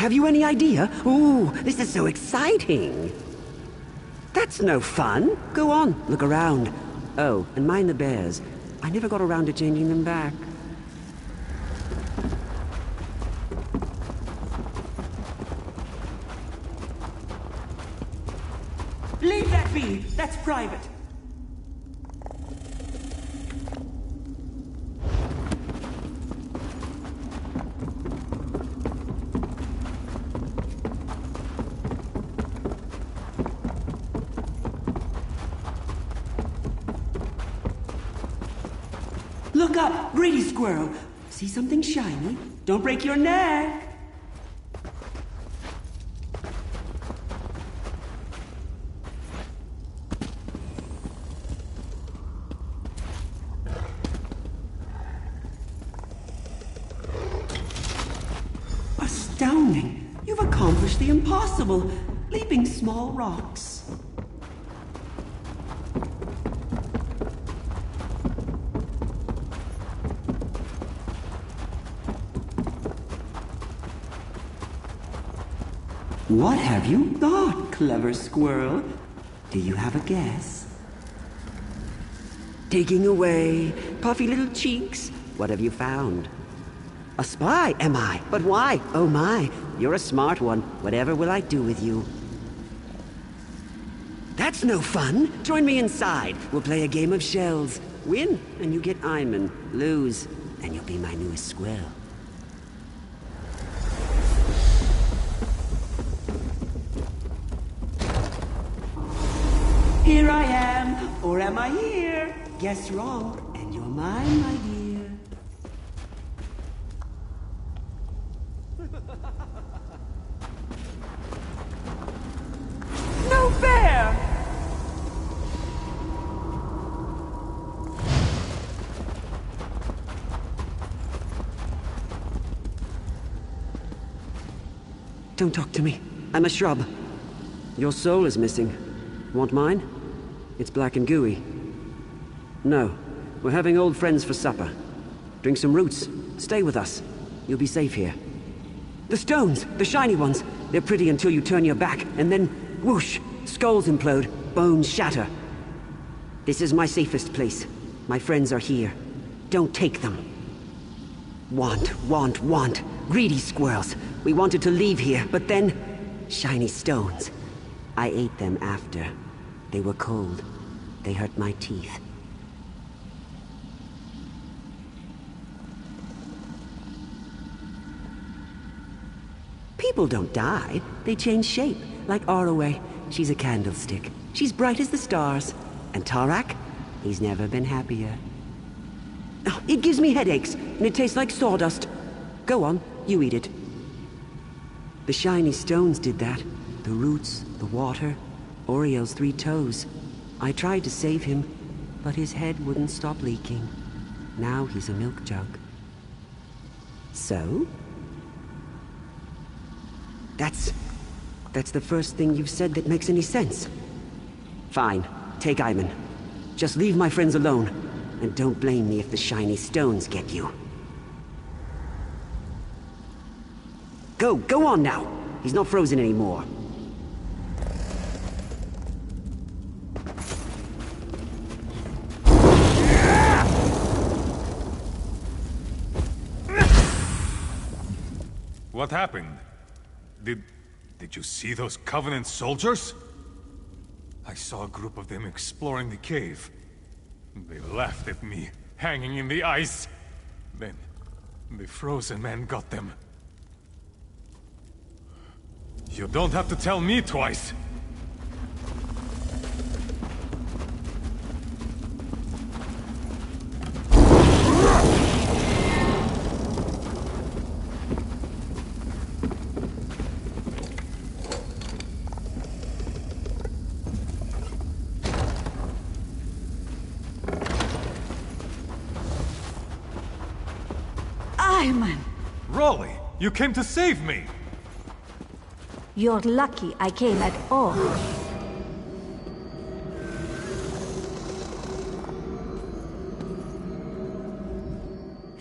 Have you any idea? Ooh, this is so exciting. That's no fun. Go on, look around. Oh, and mind the bears. I never got around to changing them back. Leave that be! That's private! Look up, greedy squirrel. See something shiny? Don't break your neck. Astounding. You've accomplished the impossible, leaping small rocks. What have you thought, clever squirrel? Do you have a guess? Taking away, puffy little cheeks. What have you found? A spy, am I? But why? Oh my, you're a smart one. Whatever will I do with you? That's no fun. Join me inside. We'll play a game of shells. Win, and you get Iman. Lose, and you'll be my newest squirrel. Here I am, or am I here? Guess wrong, and you're mine, my dear. No fair! Don't talk to me. I'm a shrub. Your soul is missing. Want mine? It's black and gooey. No. We're having old friends for supper. Drink some roots. Stay with us. You'll be safe here. The stones! The shiny ones! They're pretty until you turn your back, and then, whoosh! Skulls implode, bones shatter. This is my safest place. My friends are here. Don't take them. Want. Greedy squirrels. We wanted to leave here, but then... shiny stones. I ate them after. They were cold. They hurt my teeth. People don't die. They change shape, like Arroway. She's a candlestick. She's bright as the stars. And Tarak? He's never been happier. Oh, it gives me headaches, and it tastes like sawdust. Go on, you eat it. The shiny stones did that. The roots, the water, Oriel's 3 toes. I tried to save him, but his head wouldn't stop leaking. Now he's a milk jug. So? That's the first thing you've said that makes any sense. Fine, take Iman. Just leave my friends alone, and don't blame me if the shiny stones get you. Go on now. He's not frozen anymore. What happened? Did you see those Covenant soldiers? I saw a group of them exploring the cave. They laughed at me, hanging in the ice. Then, the frozen man got them. You don't have to tell me twice. Iman! Rolly, you came to save me! You're lucky I came at all.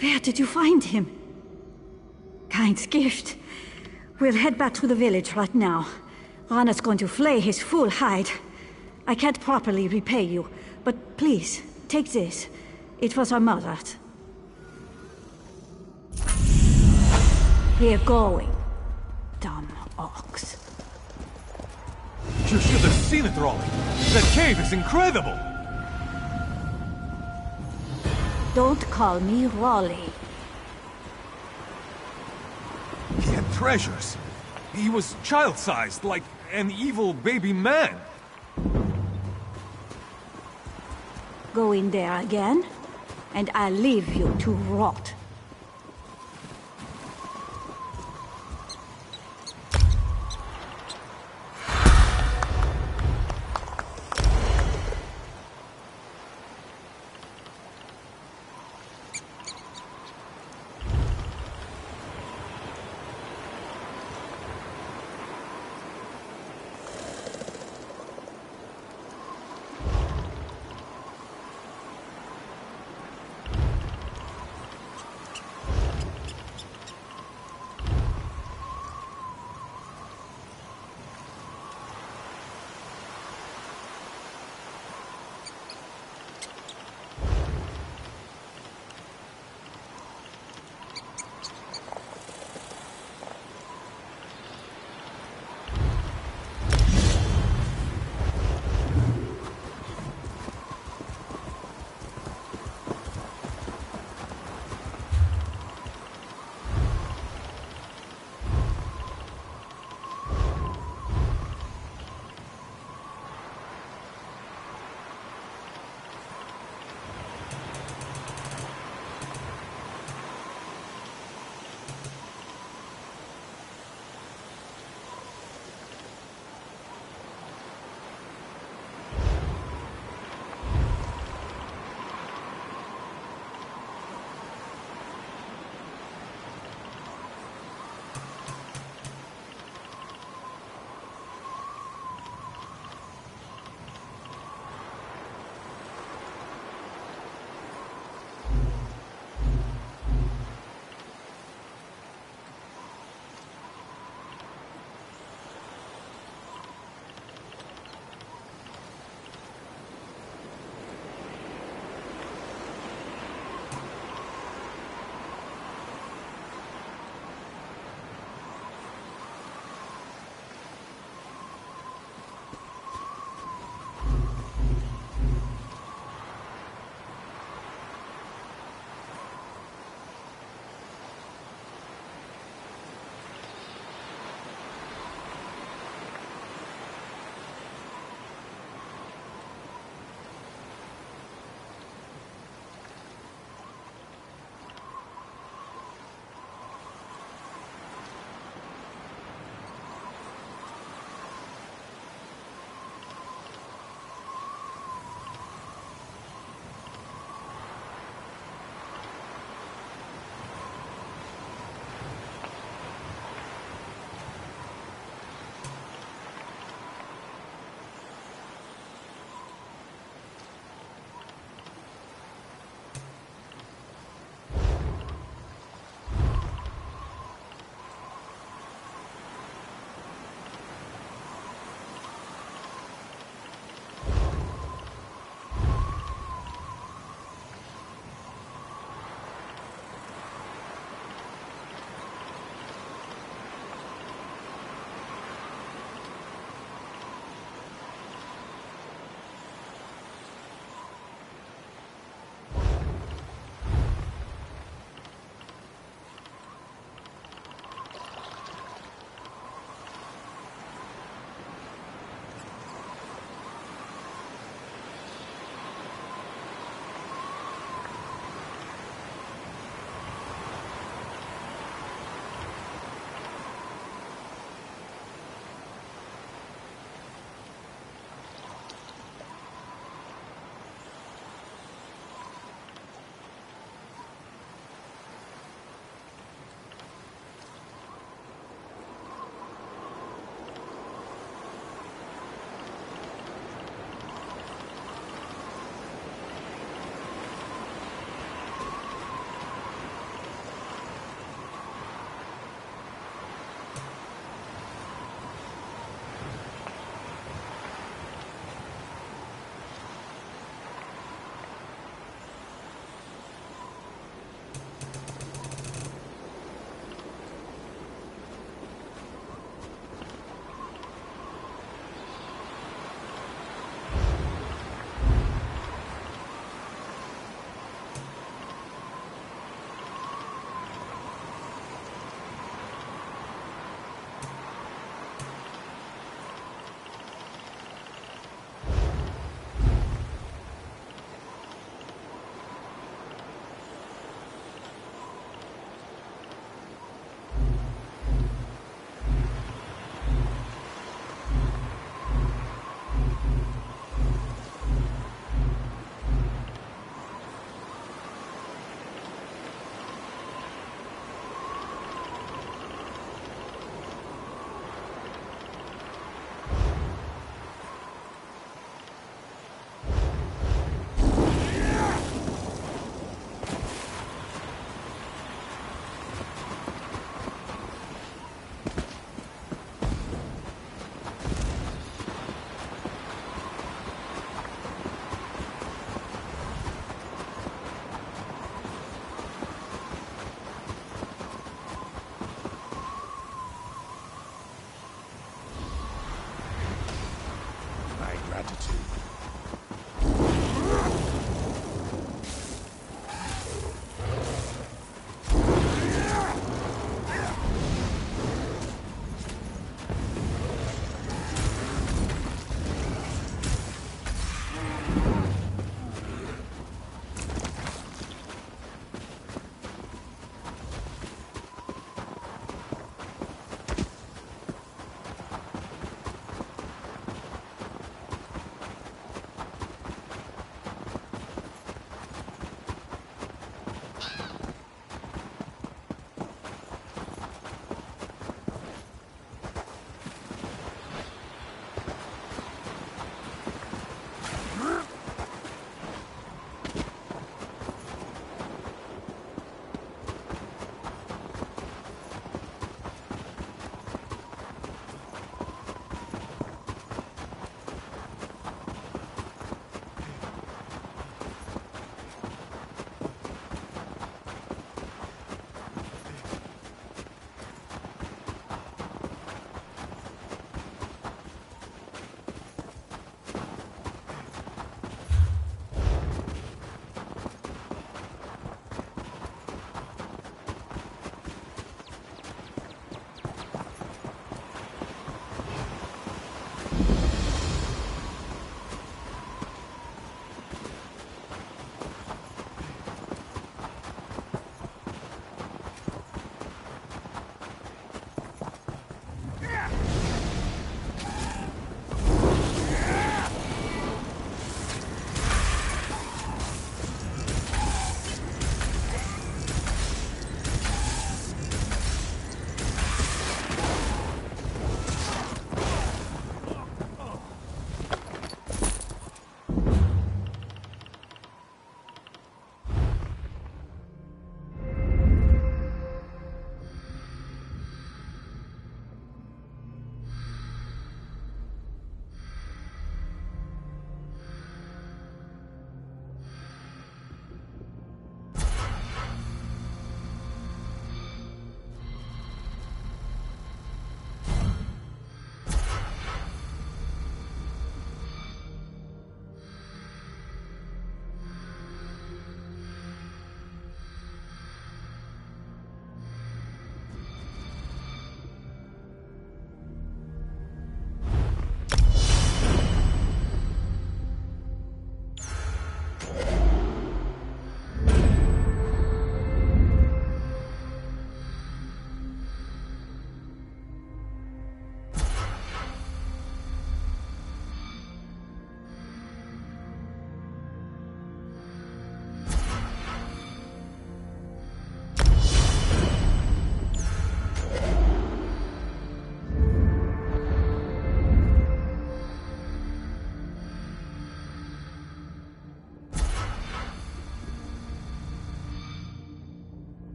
Where did you find him? Kind's gift. We'll head back to the village right now. Rana's going to flay his full hide. I can't properly repay you, but please, take this. It was our mother's. We're going. Dumb ox. You should have seen it, Raleigh. That cave is incredible! Don't call me Raleigh. He had treasures. He was child-sized, like an evil baby man. Go in there again, and I'll leave you to rot.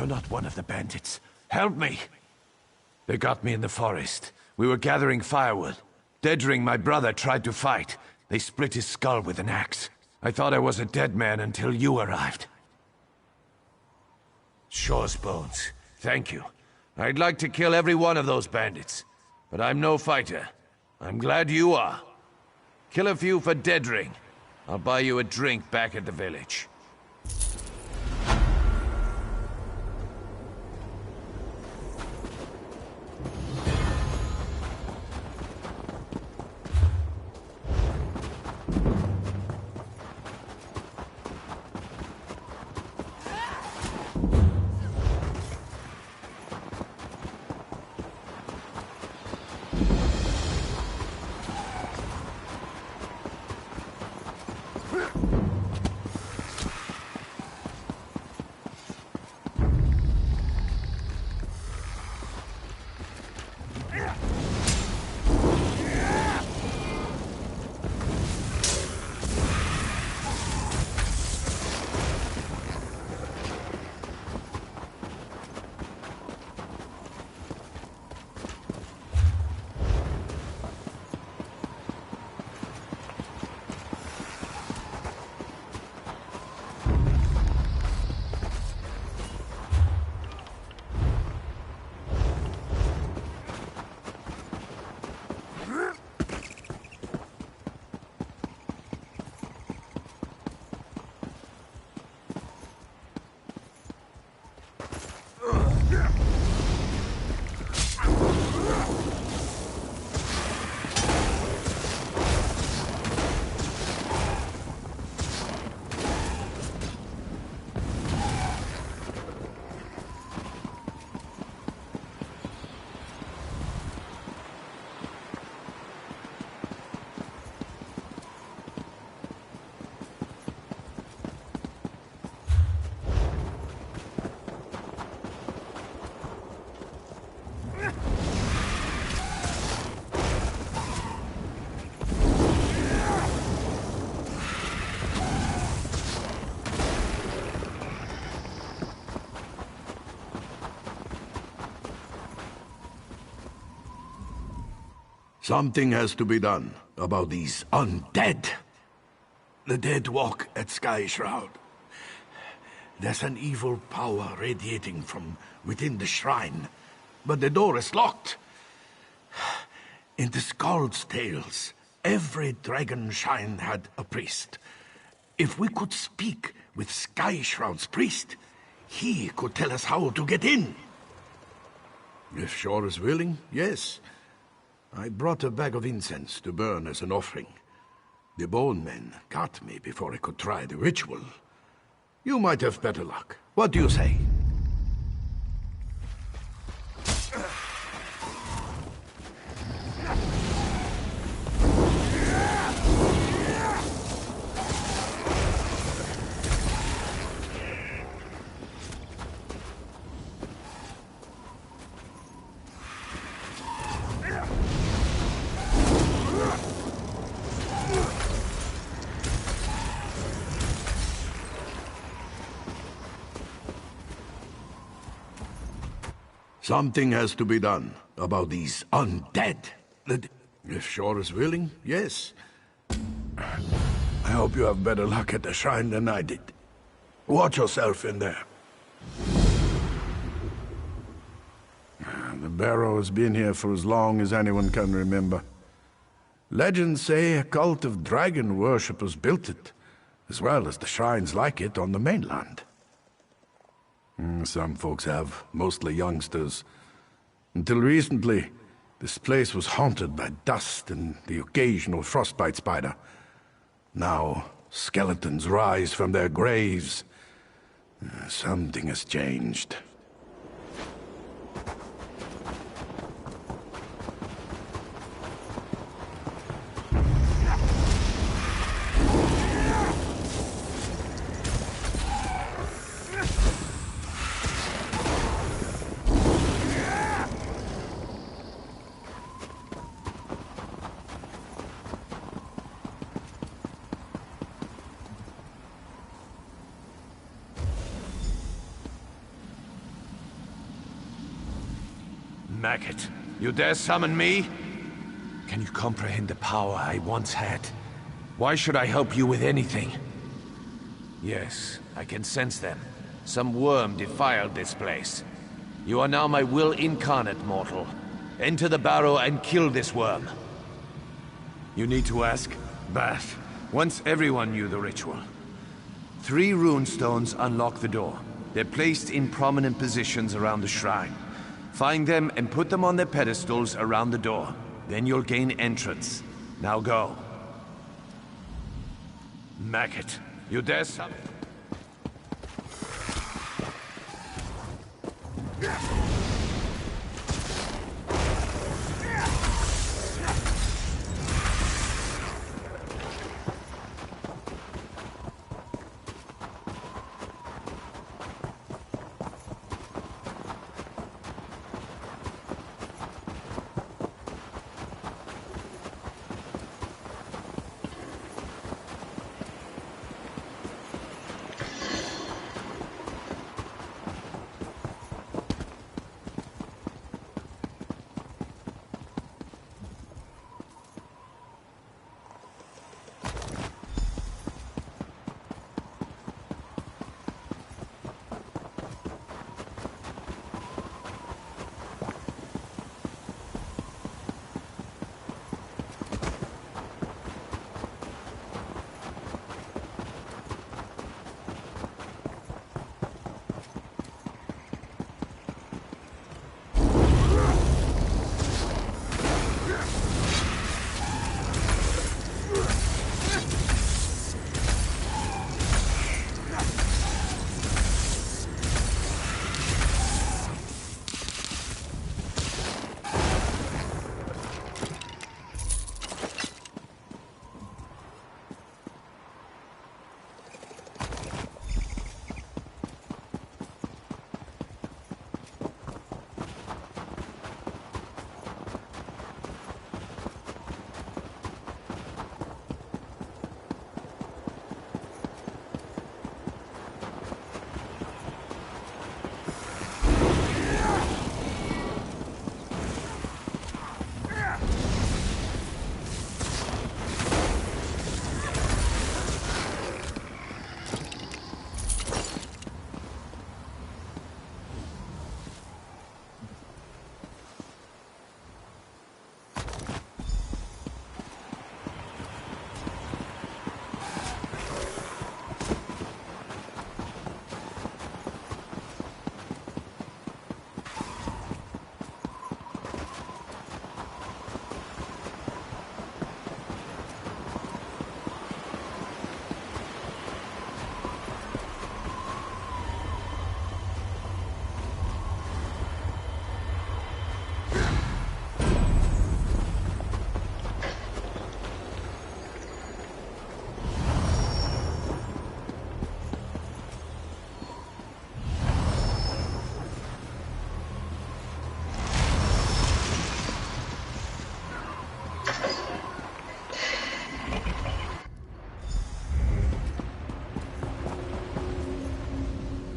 You're not one of the bandits. Help me! They got me in the forest. We were gathering firewood. Dedring, my brother, tried to fight. They split his skull with an axe. I thought I was a dead man until you arrived. Shaw's bones. Thank you. I'd like to kill every one of those bandits, but I'm no fighter. I'm glad you are. Kill a few for Dedring. I'll buy you a drink back at the village. Something has to be done about these undead. The dead walk at Sky Shroud. There's an evil power radiating from within the shrine, but the door is locked. In the Skald's tales, every dragon shrine had a priest. If we could speak with Sky Shroud's priest, he could tell us how to get in. If Shore is willing, yes. I brought a bag of incense to burn as an offering. The bone men got me before I could try the ritual. You might have better luck. What do you say? Something has to be done about these undead. If Shore is willing, yes. I hope you have better luck at the shrine than I did. Watch yourself in there. The barrow has been here for as long as anyone can remember. Legends say a cult of dragon worshippers built it, as well as the shrines like it on the mainland. Some folks have, mostly youngsters. Until recently, this place was haunted by dust and the occasional frostbite spider. Now, skeletons rise from their graves. Something has changed. Maggot, you dare summon me? Can you comprehend the power I once had? Why should I help you with anything? Yes, I can sense them. Some worm defiled this place. You are now my will incarnate, mortal. Enter the barrow and kill this worm. You need to ask? Bath. Once everyone knew the ritual. 3 rune stones unlock the door. They're placed in prominent positions around the shrine. Find them and put them on their pedestals around the door. Then you'll gain entrance. Now go. Maggot, you dare some...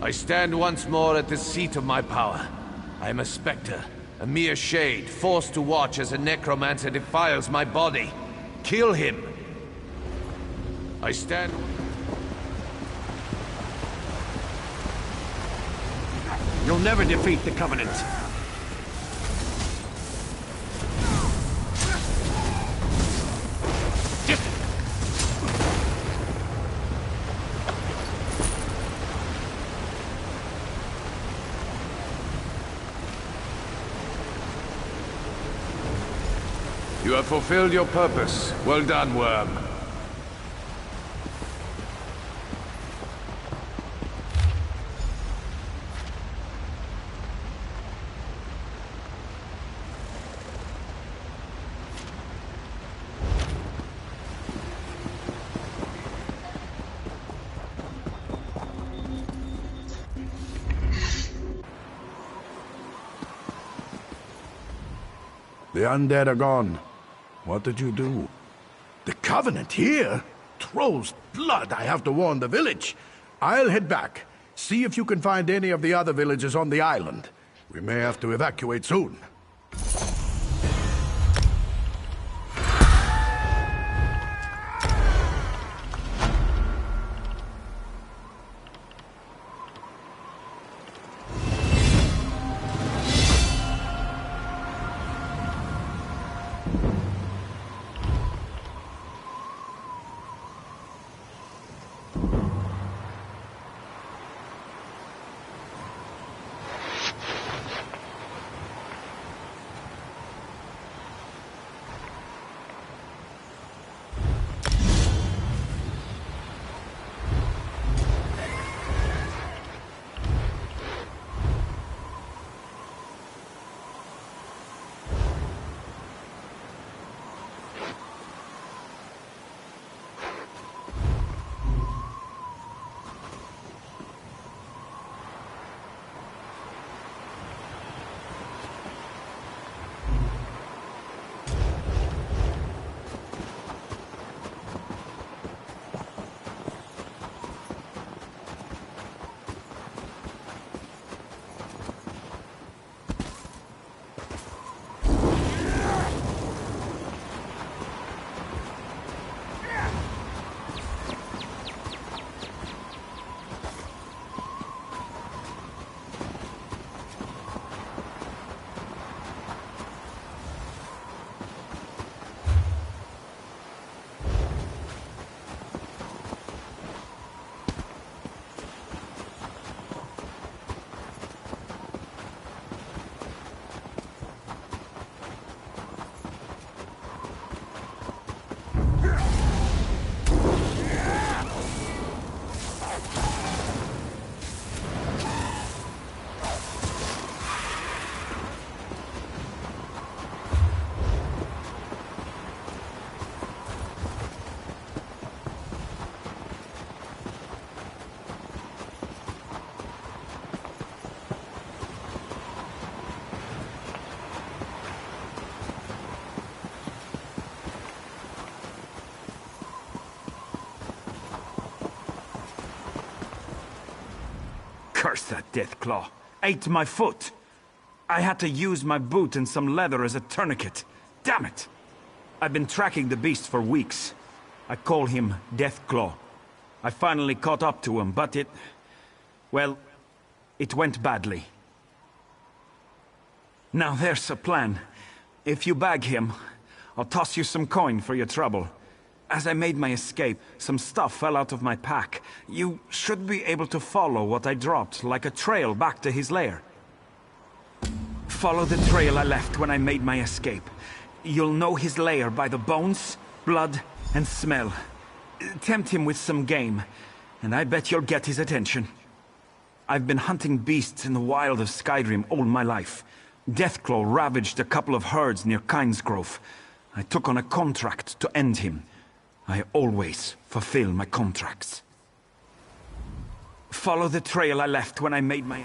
I stand once more at the seat of my power. I am a specter, a mere shade, forced to watch as a necromancer defiles my body. Kill him! I stand... You'll never defeat the Covenant. You have fulfilled your purpose. Well done, worm. The undead are gone. What did you do? The Covenant here? Troll's blood, I have to warn the village. I'll head back. See if you can find any of the other villages on the island. We may have to evacuate soon. Curse that Deathclaw. Ate my foot. I had to use my boot and some leather as a tourniquet. Damn it! I've been tracking the beast for weeks. I call him Deathclaw. I finally caught up to him, but well, it went badly. Now there's a plan. If you bag him, I'll toss you some coin for your trouble. As I made my escape, some stuff fell out of my pack. You should be able to follow what I dropped, like a trail back to his lair. Follow the trail I left when I made my escape. You'll know his lair by the bones, blood, and smell. Tempt him with some game, and I bet you'll get his attention. I've been hunting beasts in the wild of Skyrim all my life. Deathclaw ravaged a couple of herds near Kynesgrove. I took on a contract to end him. I always fulfill my contracts. Follow the trail I left when I made my...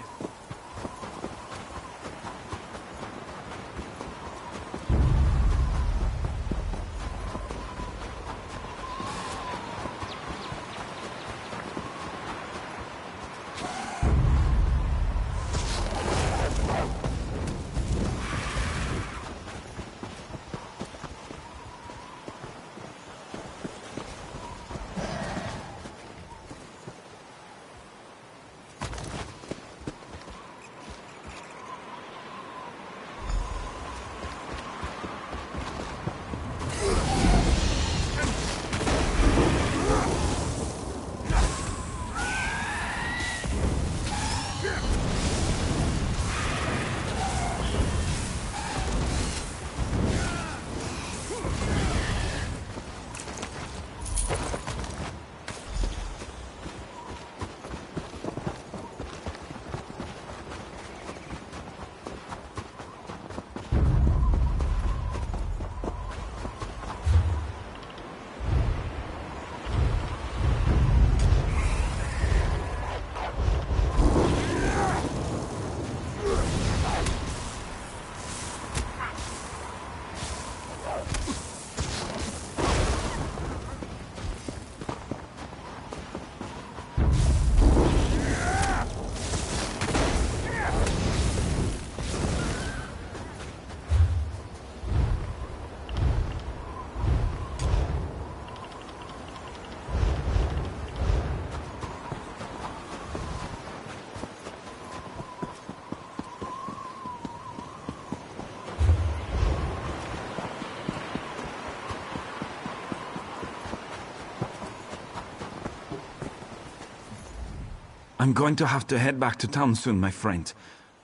I'm going to have to head back to town soon, my friend.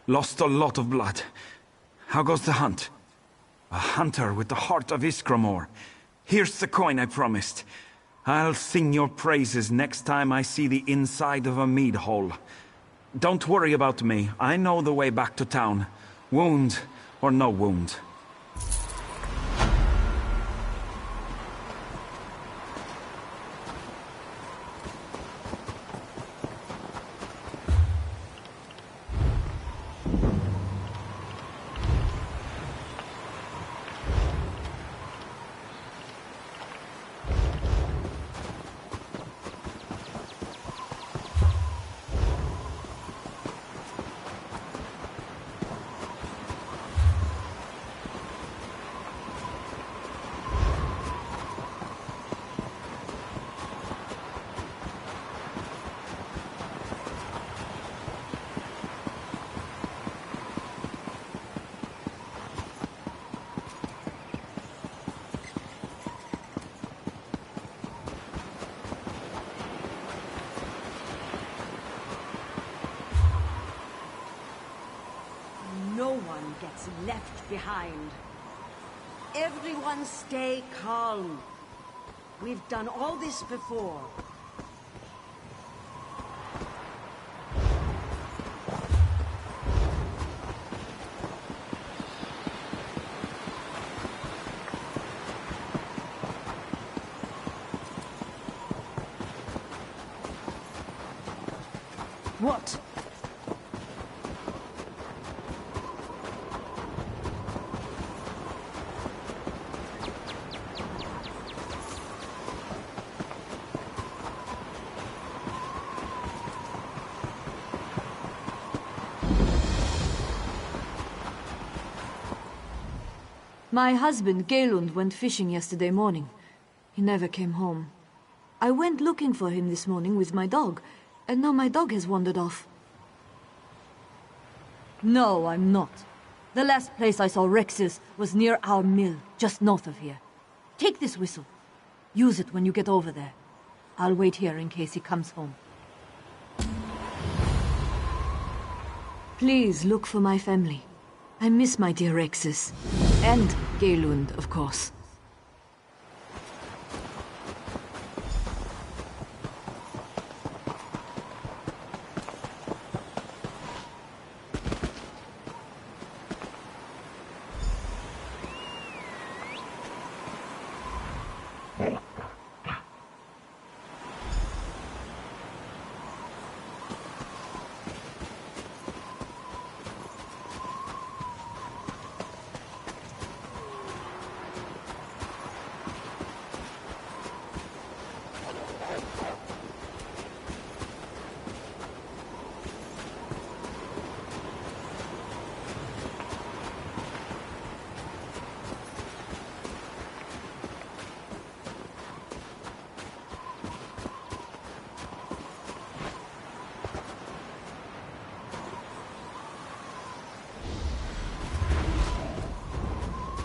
Lost a lot of blood. How goes the hunt? A hunter with the heart of Iskramor. Here's the coin I promised. I'll sing your praises next time I see the inside of a mead hall. Don't worry about me. I know the way back to town. Wound or no wound. No one gets left behind. Everyone stay calm. We've done all this before. What? My husband, Galund, went fishing yesterday morning. He never came home. I went looking for him this morning with my dog, and now my dog has wandered off. No, I'm not. The last place I saw Rex's was near our mill, just north of here. Take this whistle. Use it when you get over there. I'll wait here in case he comes home. Please look for my family. I miss my dear Rexes. And Galund, of course.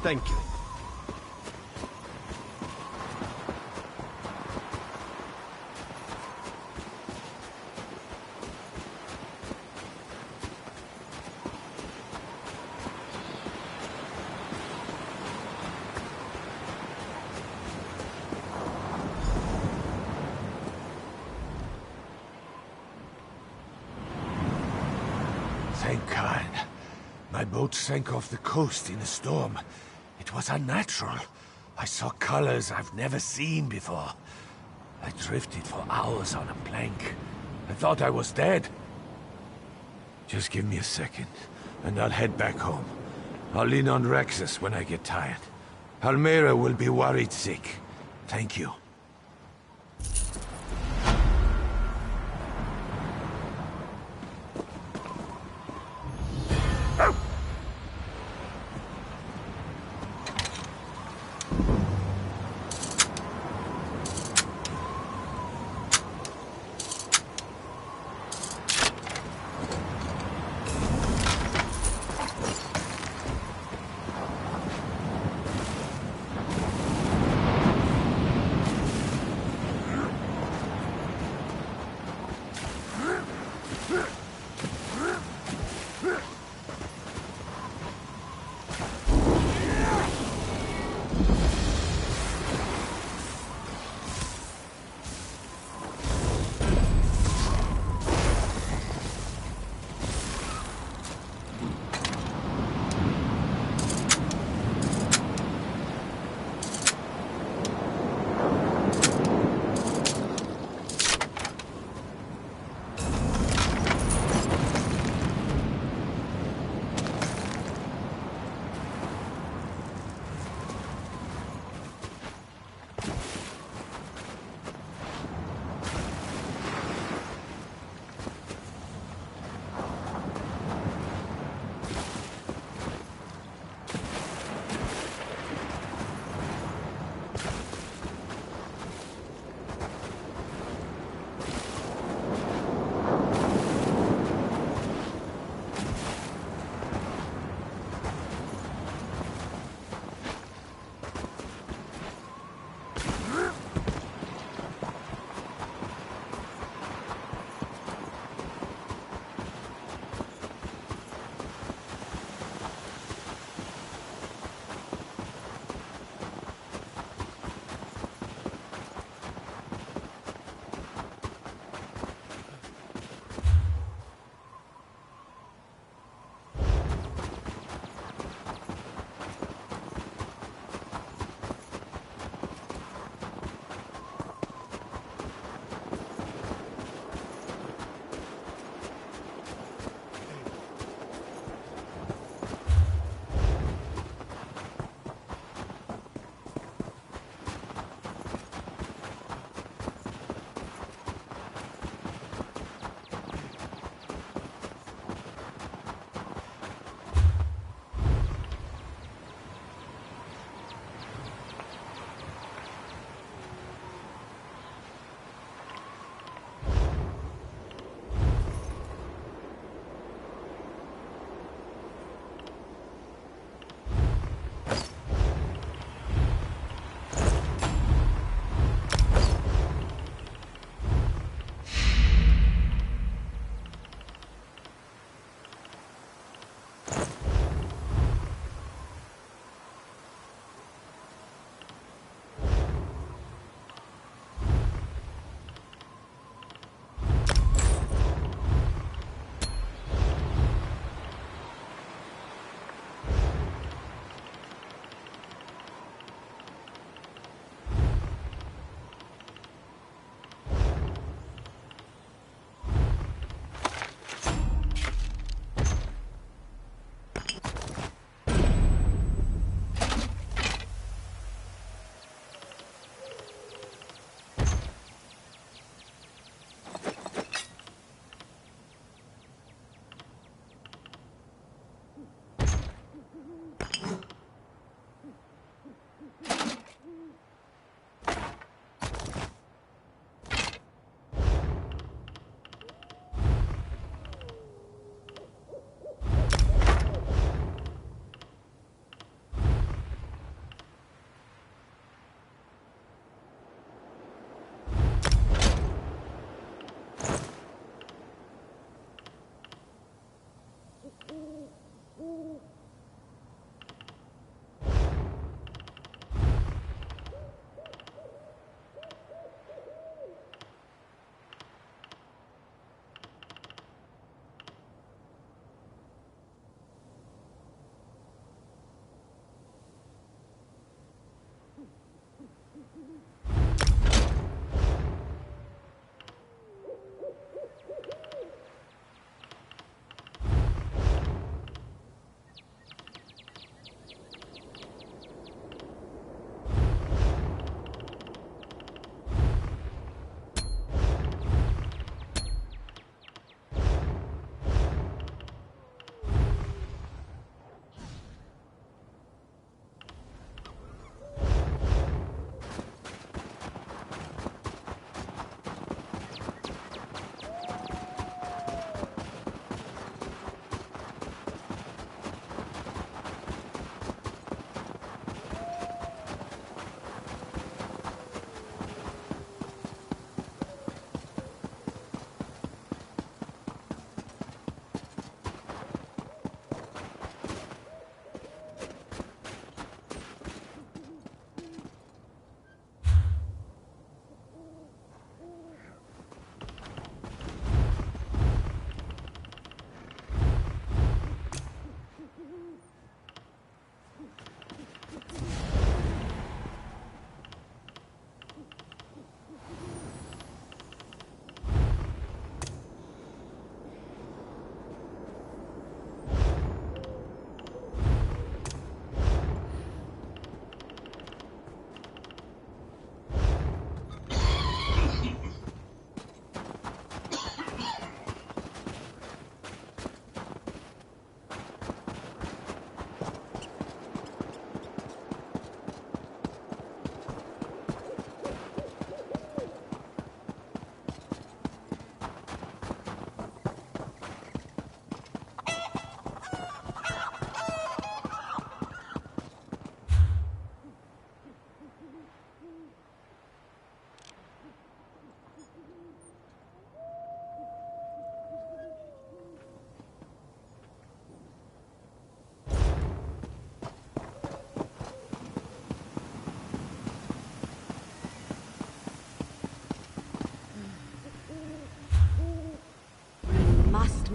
Thank you. Thank God. My boat sank off the coast in a storm. It was unnatural. I saw colors I've never seen before. I drifted for hours on a plank. I thought I was dead. Just give me a second, and I'll head back home. I'll lean on Rexus when I get tired. Halmera will be worried sick. Thank you.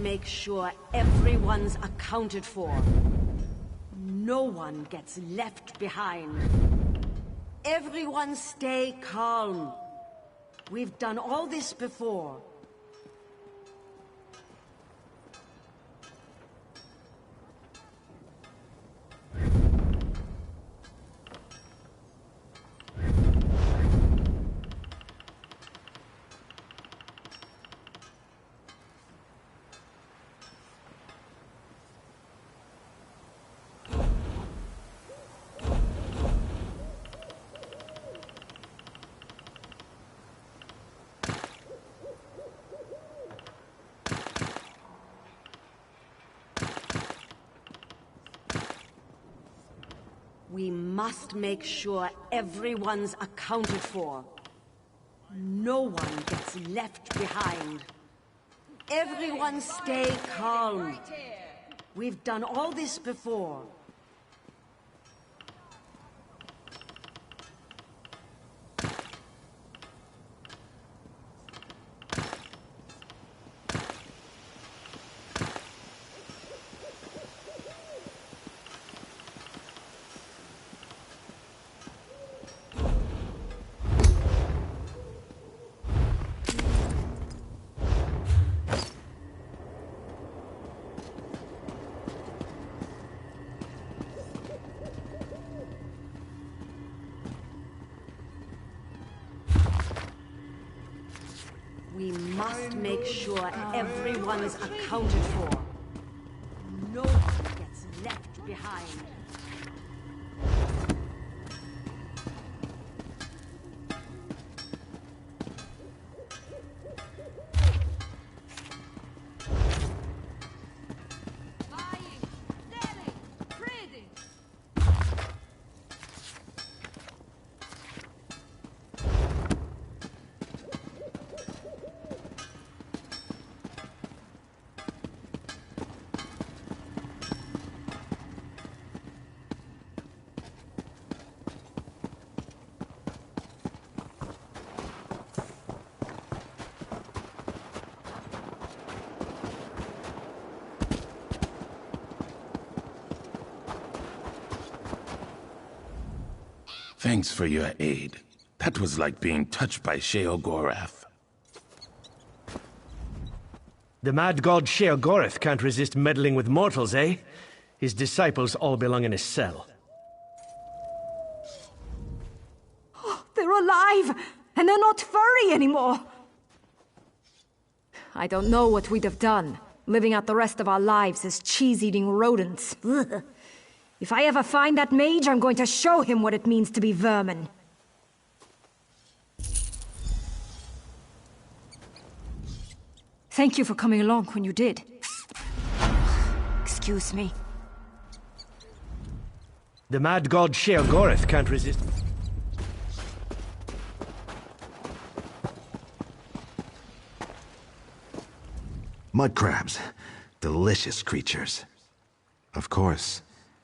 make sure everyone's accounted for. No one gets left behind. Everyone stay calm. We've done all this before. We must make sure everyone's accounted for. No one gets left behind. Everyone stay calm. We've done all this before. We must make sure everyone's accounted for. No one gets left behind. Thanks for your aid. That was like being touched by Sheogorath. The mad god Sheogorath can't resist meddling with mortals, eh? His disciples all belong in his cell. Oh, they're alive! And they're not furry anymore! I don't know what we'd have done, living out the rest of our lives as cheese-eating rodents. Ugh. If I ever find that mage, I'm going to show him what it means to be vermin. Thank you for coming along when you did. Excuse me. The mad god Sheogorath can't resist... Mud crabs. Delicious creatures. Of course.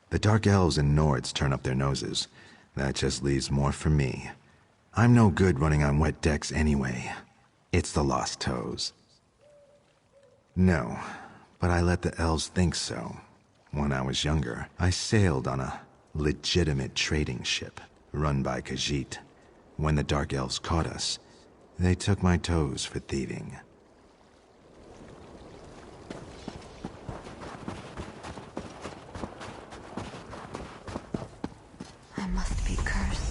The Dark Elves and Nords turn up their noses. That just leaves more for me. I'm no good running on wet decks anyway. It's the lost toes. No, but I let the elves think so. When I was younger, I sailed on a legitimate trading ship run by Khajiit. When the Dark Elves caught us, they took my toes for thieving. I must be cursed.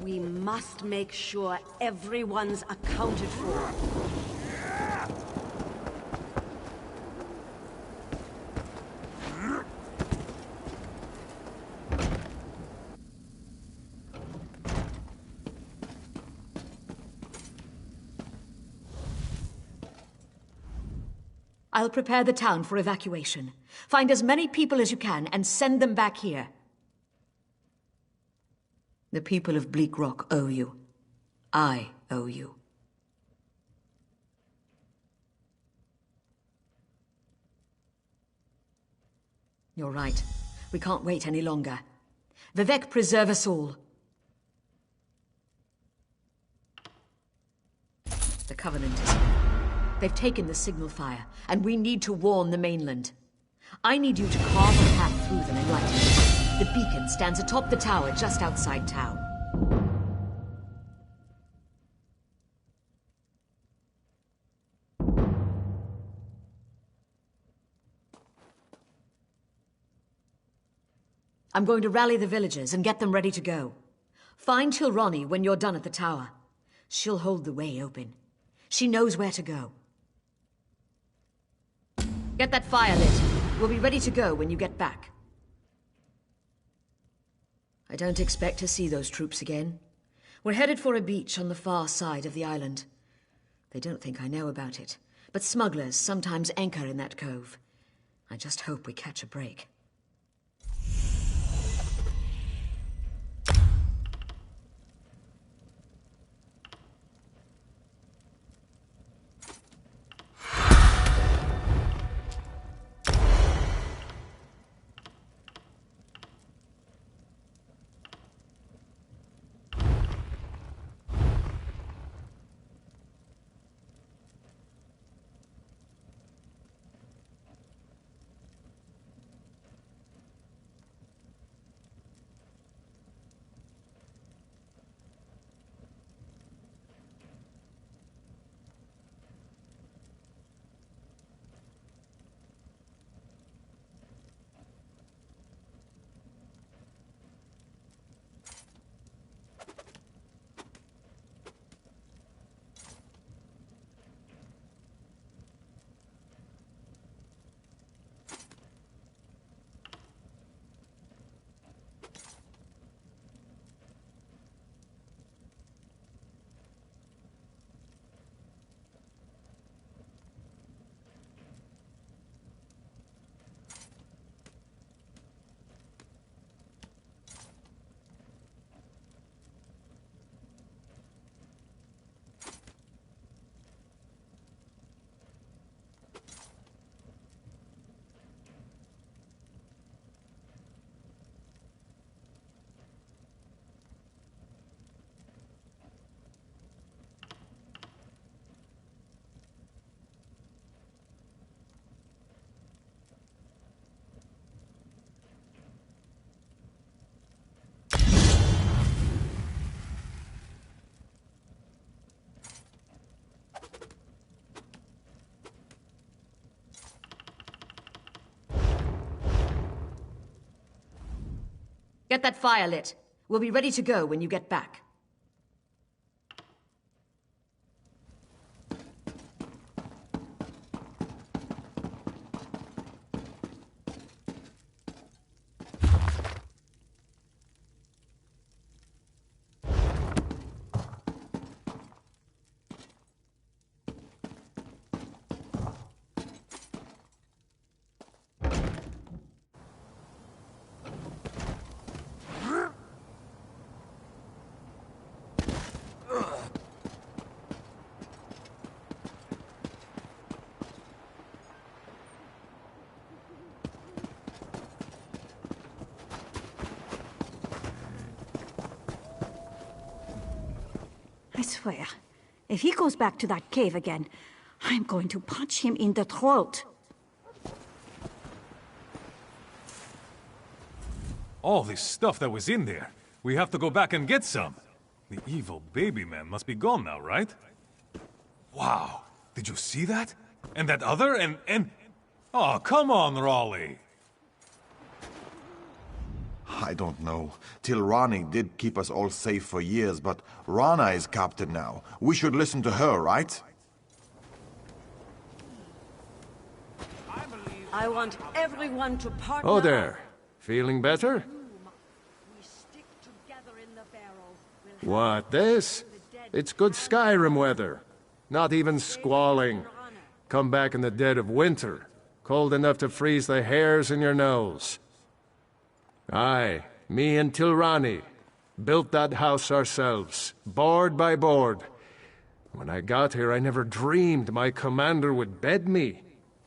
We must make sure everyone's accounted for. I'll prepare the town for evacuation. Find as many people as you can and send them back here. The people of Bleak Rock owe you. I owe you. You're right. We can't wait any longer. Vivek preserve us all. The Covenant is here. They've taken the signal fire, and we need to warn the mainland. I need you to carve a path through them and light it. The beacon stands atop the tower just outside town. I'm going to rally the villagers and get them ready to go. Find Hilrani when you're done at the tower. She'll hold the way open. She knows where to go. Get that fire lit. We'll be ready to go when you get back. I don't expect to see those troops again. We're headed for a beach on the far side of the island. They don't think I know about it, but smugglers sometimes anchor in that cove. I just hope we catch a break. Get that fire lit. We'll be ready to go when you get back. I swear, if he goes back to that cave again, I'm going to punch him in the throat. All this stuff that was in there. We have to go back and get some. The evil baby man must be gone now, right? Wow. Did you see that? And that other and... Oh, come on, Raleigh. I don't know. Tilrani did keep us all safe for years, but Rana is captain now. We should listen to her, right? I want everyone to partner. Oh there. Feeling better? What, this? It's good Skyrim weather. Not even squalling. Come back in the dead of winter. Cold enough to freeze the hairs in your nose. Aye, me and Tilrani built that house ourselves, board by board. When I got here, I never dreamed my commander would bed me.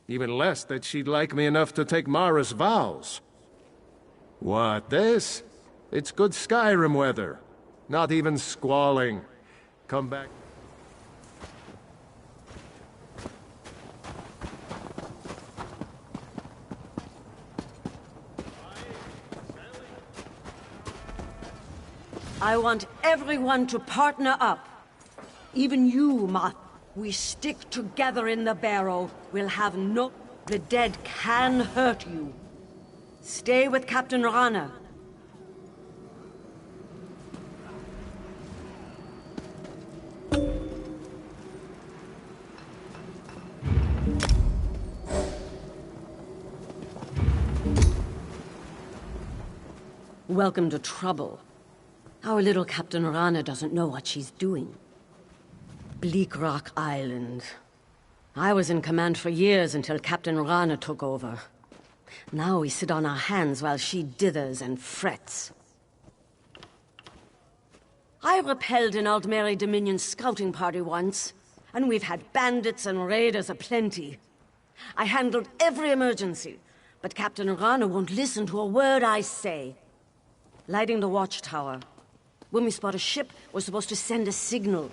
Even less that she'd like me enough to take Mara's vows. What, this? It's good Skyrim weather. Not even squalling. Come back. I want everyone to partner up. Even you, Ma. We stick together in the barrow. We'll have no... The dead can hurt you. Stay with Captain Rana. Welcome to trouble. Our little Captain Rana doesn't know what she's doing. Bleak Rock Island. I was in command for years until Captain Rana took over. Now we sit on our hands while she dithers and frets. I repelled an Aldmeri Dominion scouting party once, and we've had bandits and raiders aplenty. I handled every emergency, but Captain Rana won't listen to a word I say. Lighting the watchtower. When we spot a ship, we're supposed to send a signal.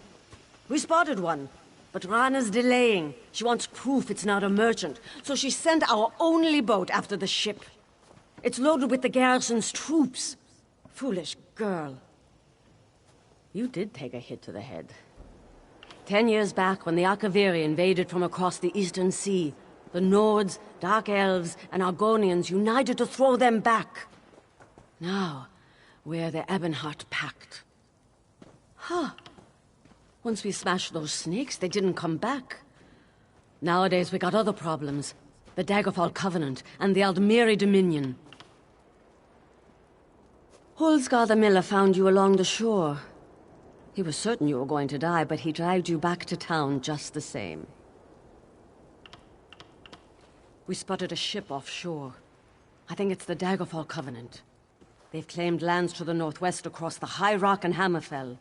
We spotted one, but Rana's delaying. She wants proof it's not a merchant, so she sent our only boat after the ship. It's loaded with the garrison's troops. Foolish girl. You did take a hit to the head. 10 years back, when the Akaviri invaded from across the Eastern Sea, the Nords, Dark Elves, and Argonians united to throw them back. Now, we're the Ebonheart Pact. Huh. Once we smashed those snakes, they didn't come back. Nowadays, we got other problems. The Daggerfall Covenant and the Aldmeri Dominion. Hulsgar the Miller found you along the shore. He was certain you were going to die, but he dragged you back to town just the same. We spotted a ship offshore. I think it's the Daggerfall Covenant. They've claimed lands to the northwest across the High Rock and Hammerfell.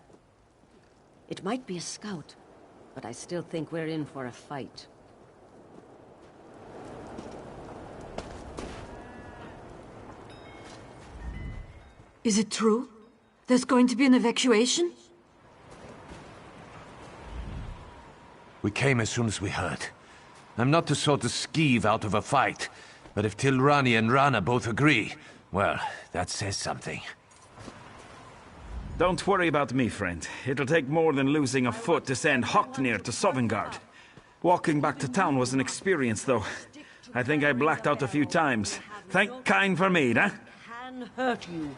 It might be a scout, but I still think we're in for a fight. Is it true? There's going to be an evacuation? We came as soon as we heard. I'm not the sort to skeeve out of a fight, but if Tilrani and Rana both agree, well, that says something. Don't worry about me, friend. It'll take more than losing a foot to send Hocknir to Sovngarde. Walking back to town was an experience, though. I think I blacked out a few times. Thank kind for me, huh? Can hurt you.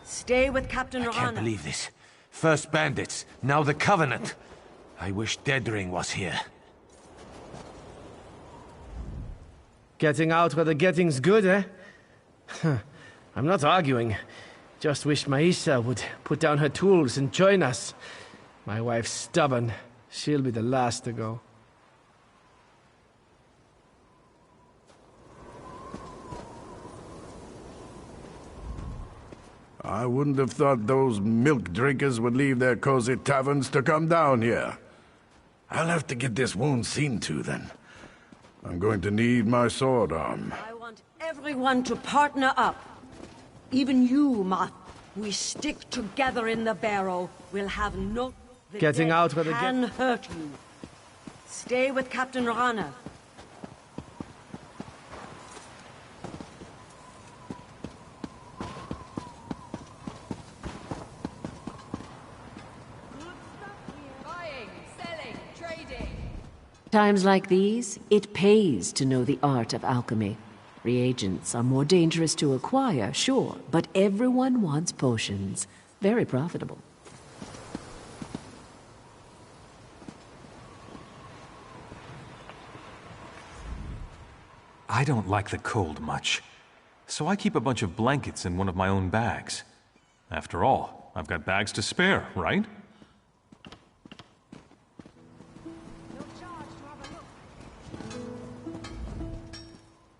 Stay with Captain Rana. I can't believe this. First bandits, now the Covenant. I wish Deadring was here. Getting out where the getting's good, eh? I'm not arguing. Just wish Maisa would put down her tools and join us. My wife's stubborn. She'll be the last to go. I wouldn't have thought those milk drinkers would leave their cozy taverns to come down here. I'll have to get this wound seen to, then. I'm going to need my sword arm. I want everyone to partner up. Even you, Ma. We stick together in the barrow. We'll have no... The Getting dead out where the can hurt you. Stay with Captain Rana. Times like these, it pays to know the art of alchemy. Reagents are more dangerous to acquire, sure, but everyone wants potions. Very profitable. I don't like the cold much, so I keep a bunch of blankets in one of my own bags. After all, I've got bags to spare, right?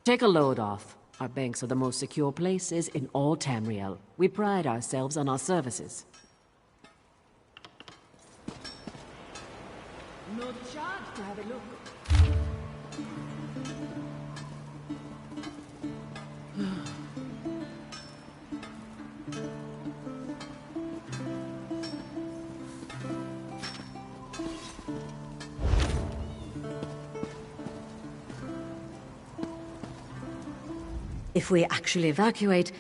Take a load off. Our banks are the most secure places in all Tamriel. We pride ourselves on our services. No charge to have a look. If we actually evacuate,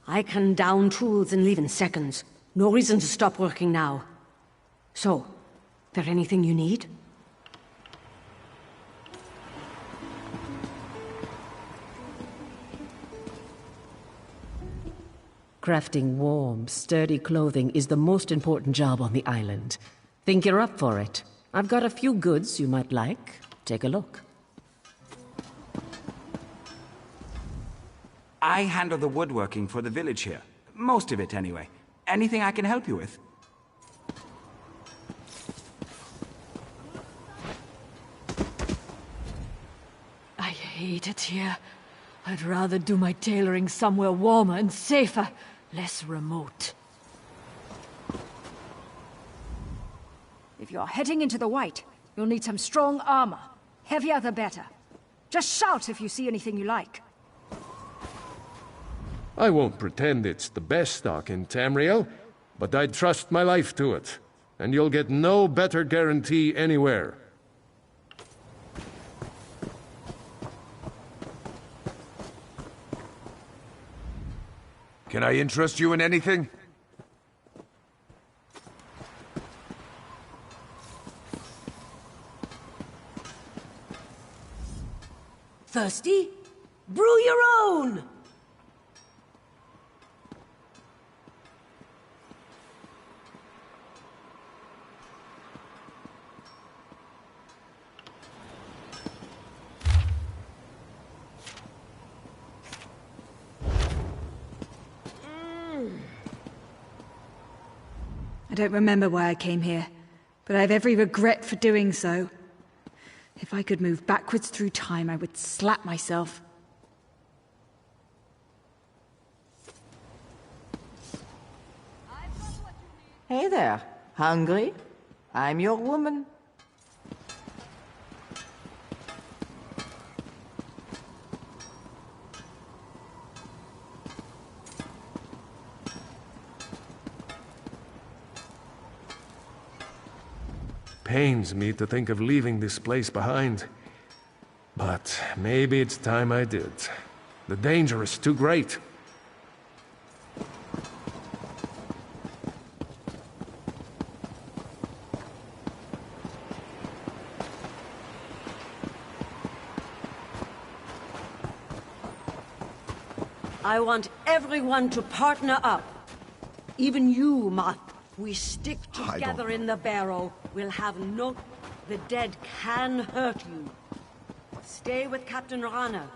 I can down tools and leave in seconds. No reason to stop working now. So, there anything you need? Crafting warm, sturdy clothing is the most important job on the island. Think you're up for it? I've got a few goods you might like. Take a look. I handle the woodworking for the village here. Most of it, anyway. Anything I can help you with? I hate it here. I'd rather do my tailoring somewhere warmer and safer, less remote. If you're heading into the White, you'll need some strong armor. Heavier the better. Just shout if you see anything you like. I won't pretend it's the best stock in Tamriel, but I'd trust my life to it. And you'll get no better guarantee anywhere. Can I interest you in anything? Thirsty? Brew your own! I don't remember why I came here, but I have every regret for doing so. If I could move backwards through time, I would slap myself. Hey there. Hungry? I'm your woman. Pains me to think of leaving this place behind. But maybe it's time I did. The danger is too great. I want everyone to partner up. Even you, Moth. We stick together in the barrow. We'll have no... The dead can hurt you. Stay with Captain Rana.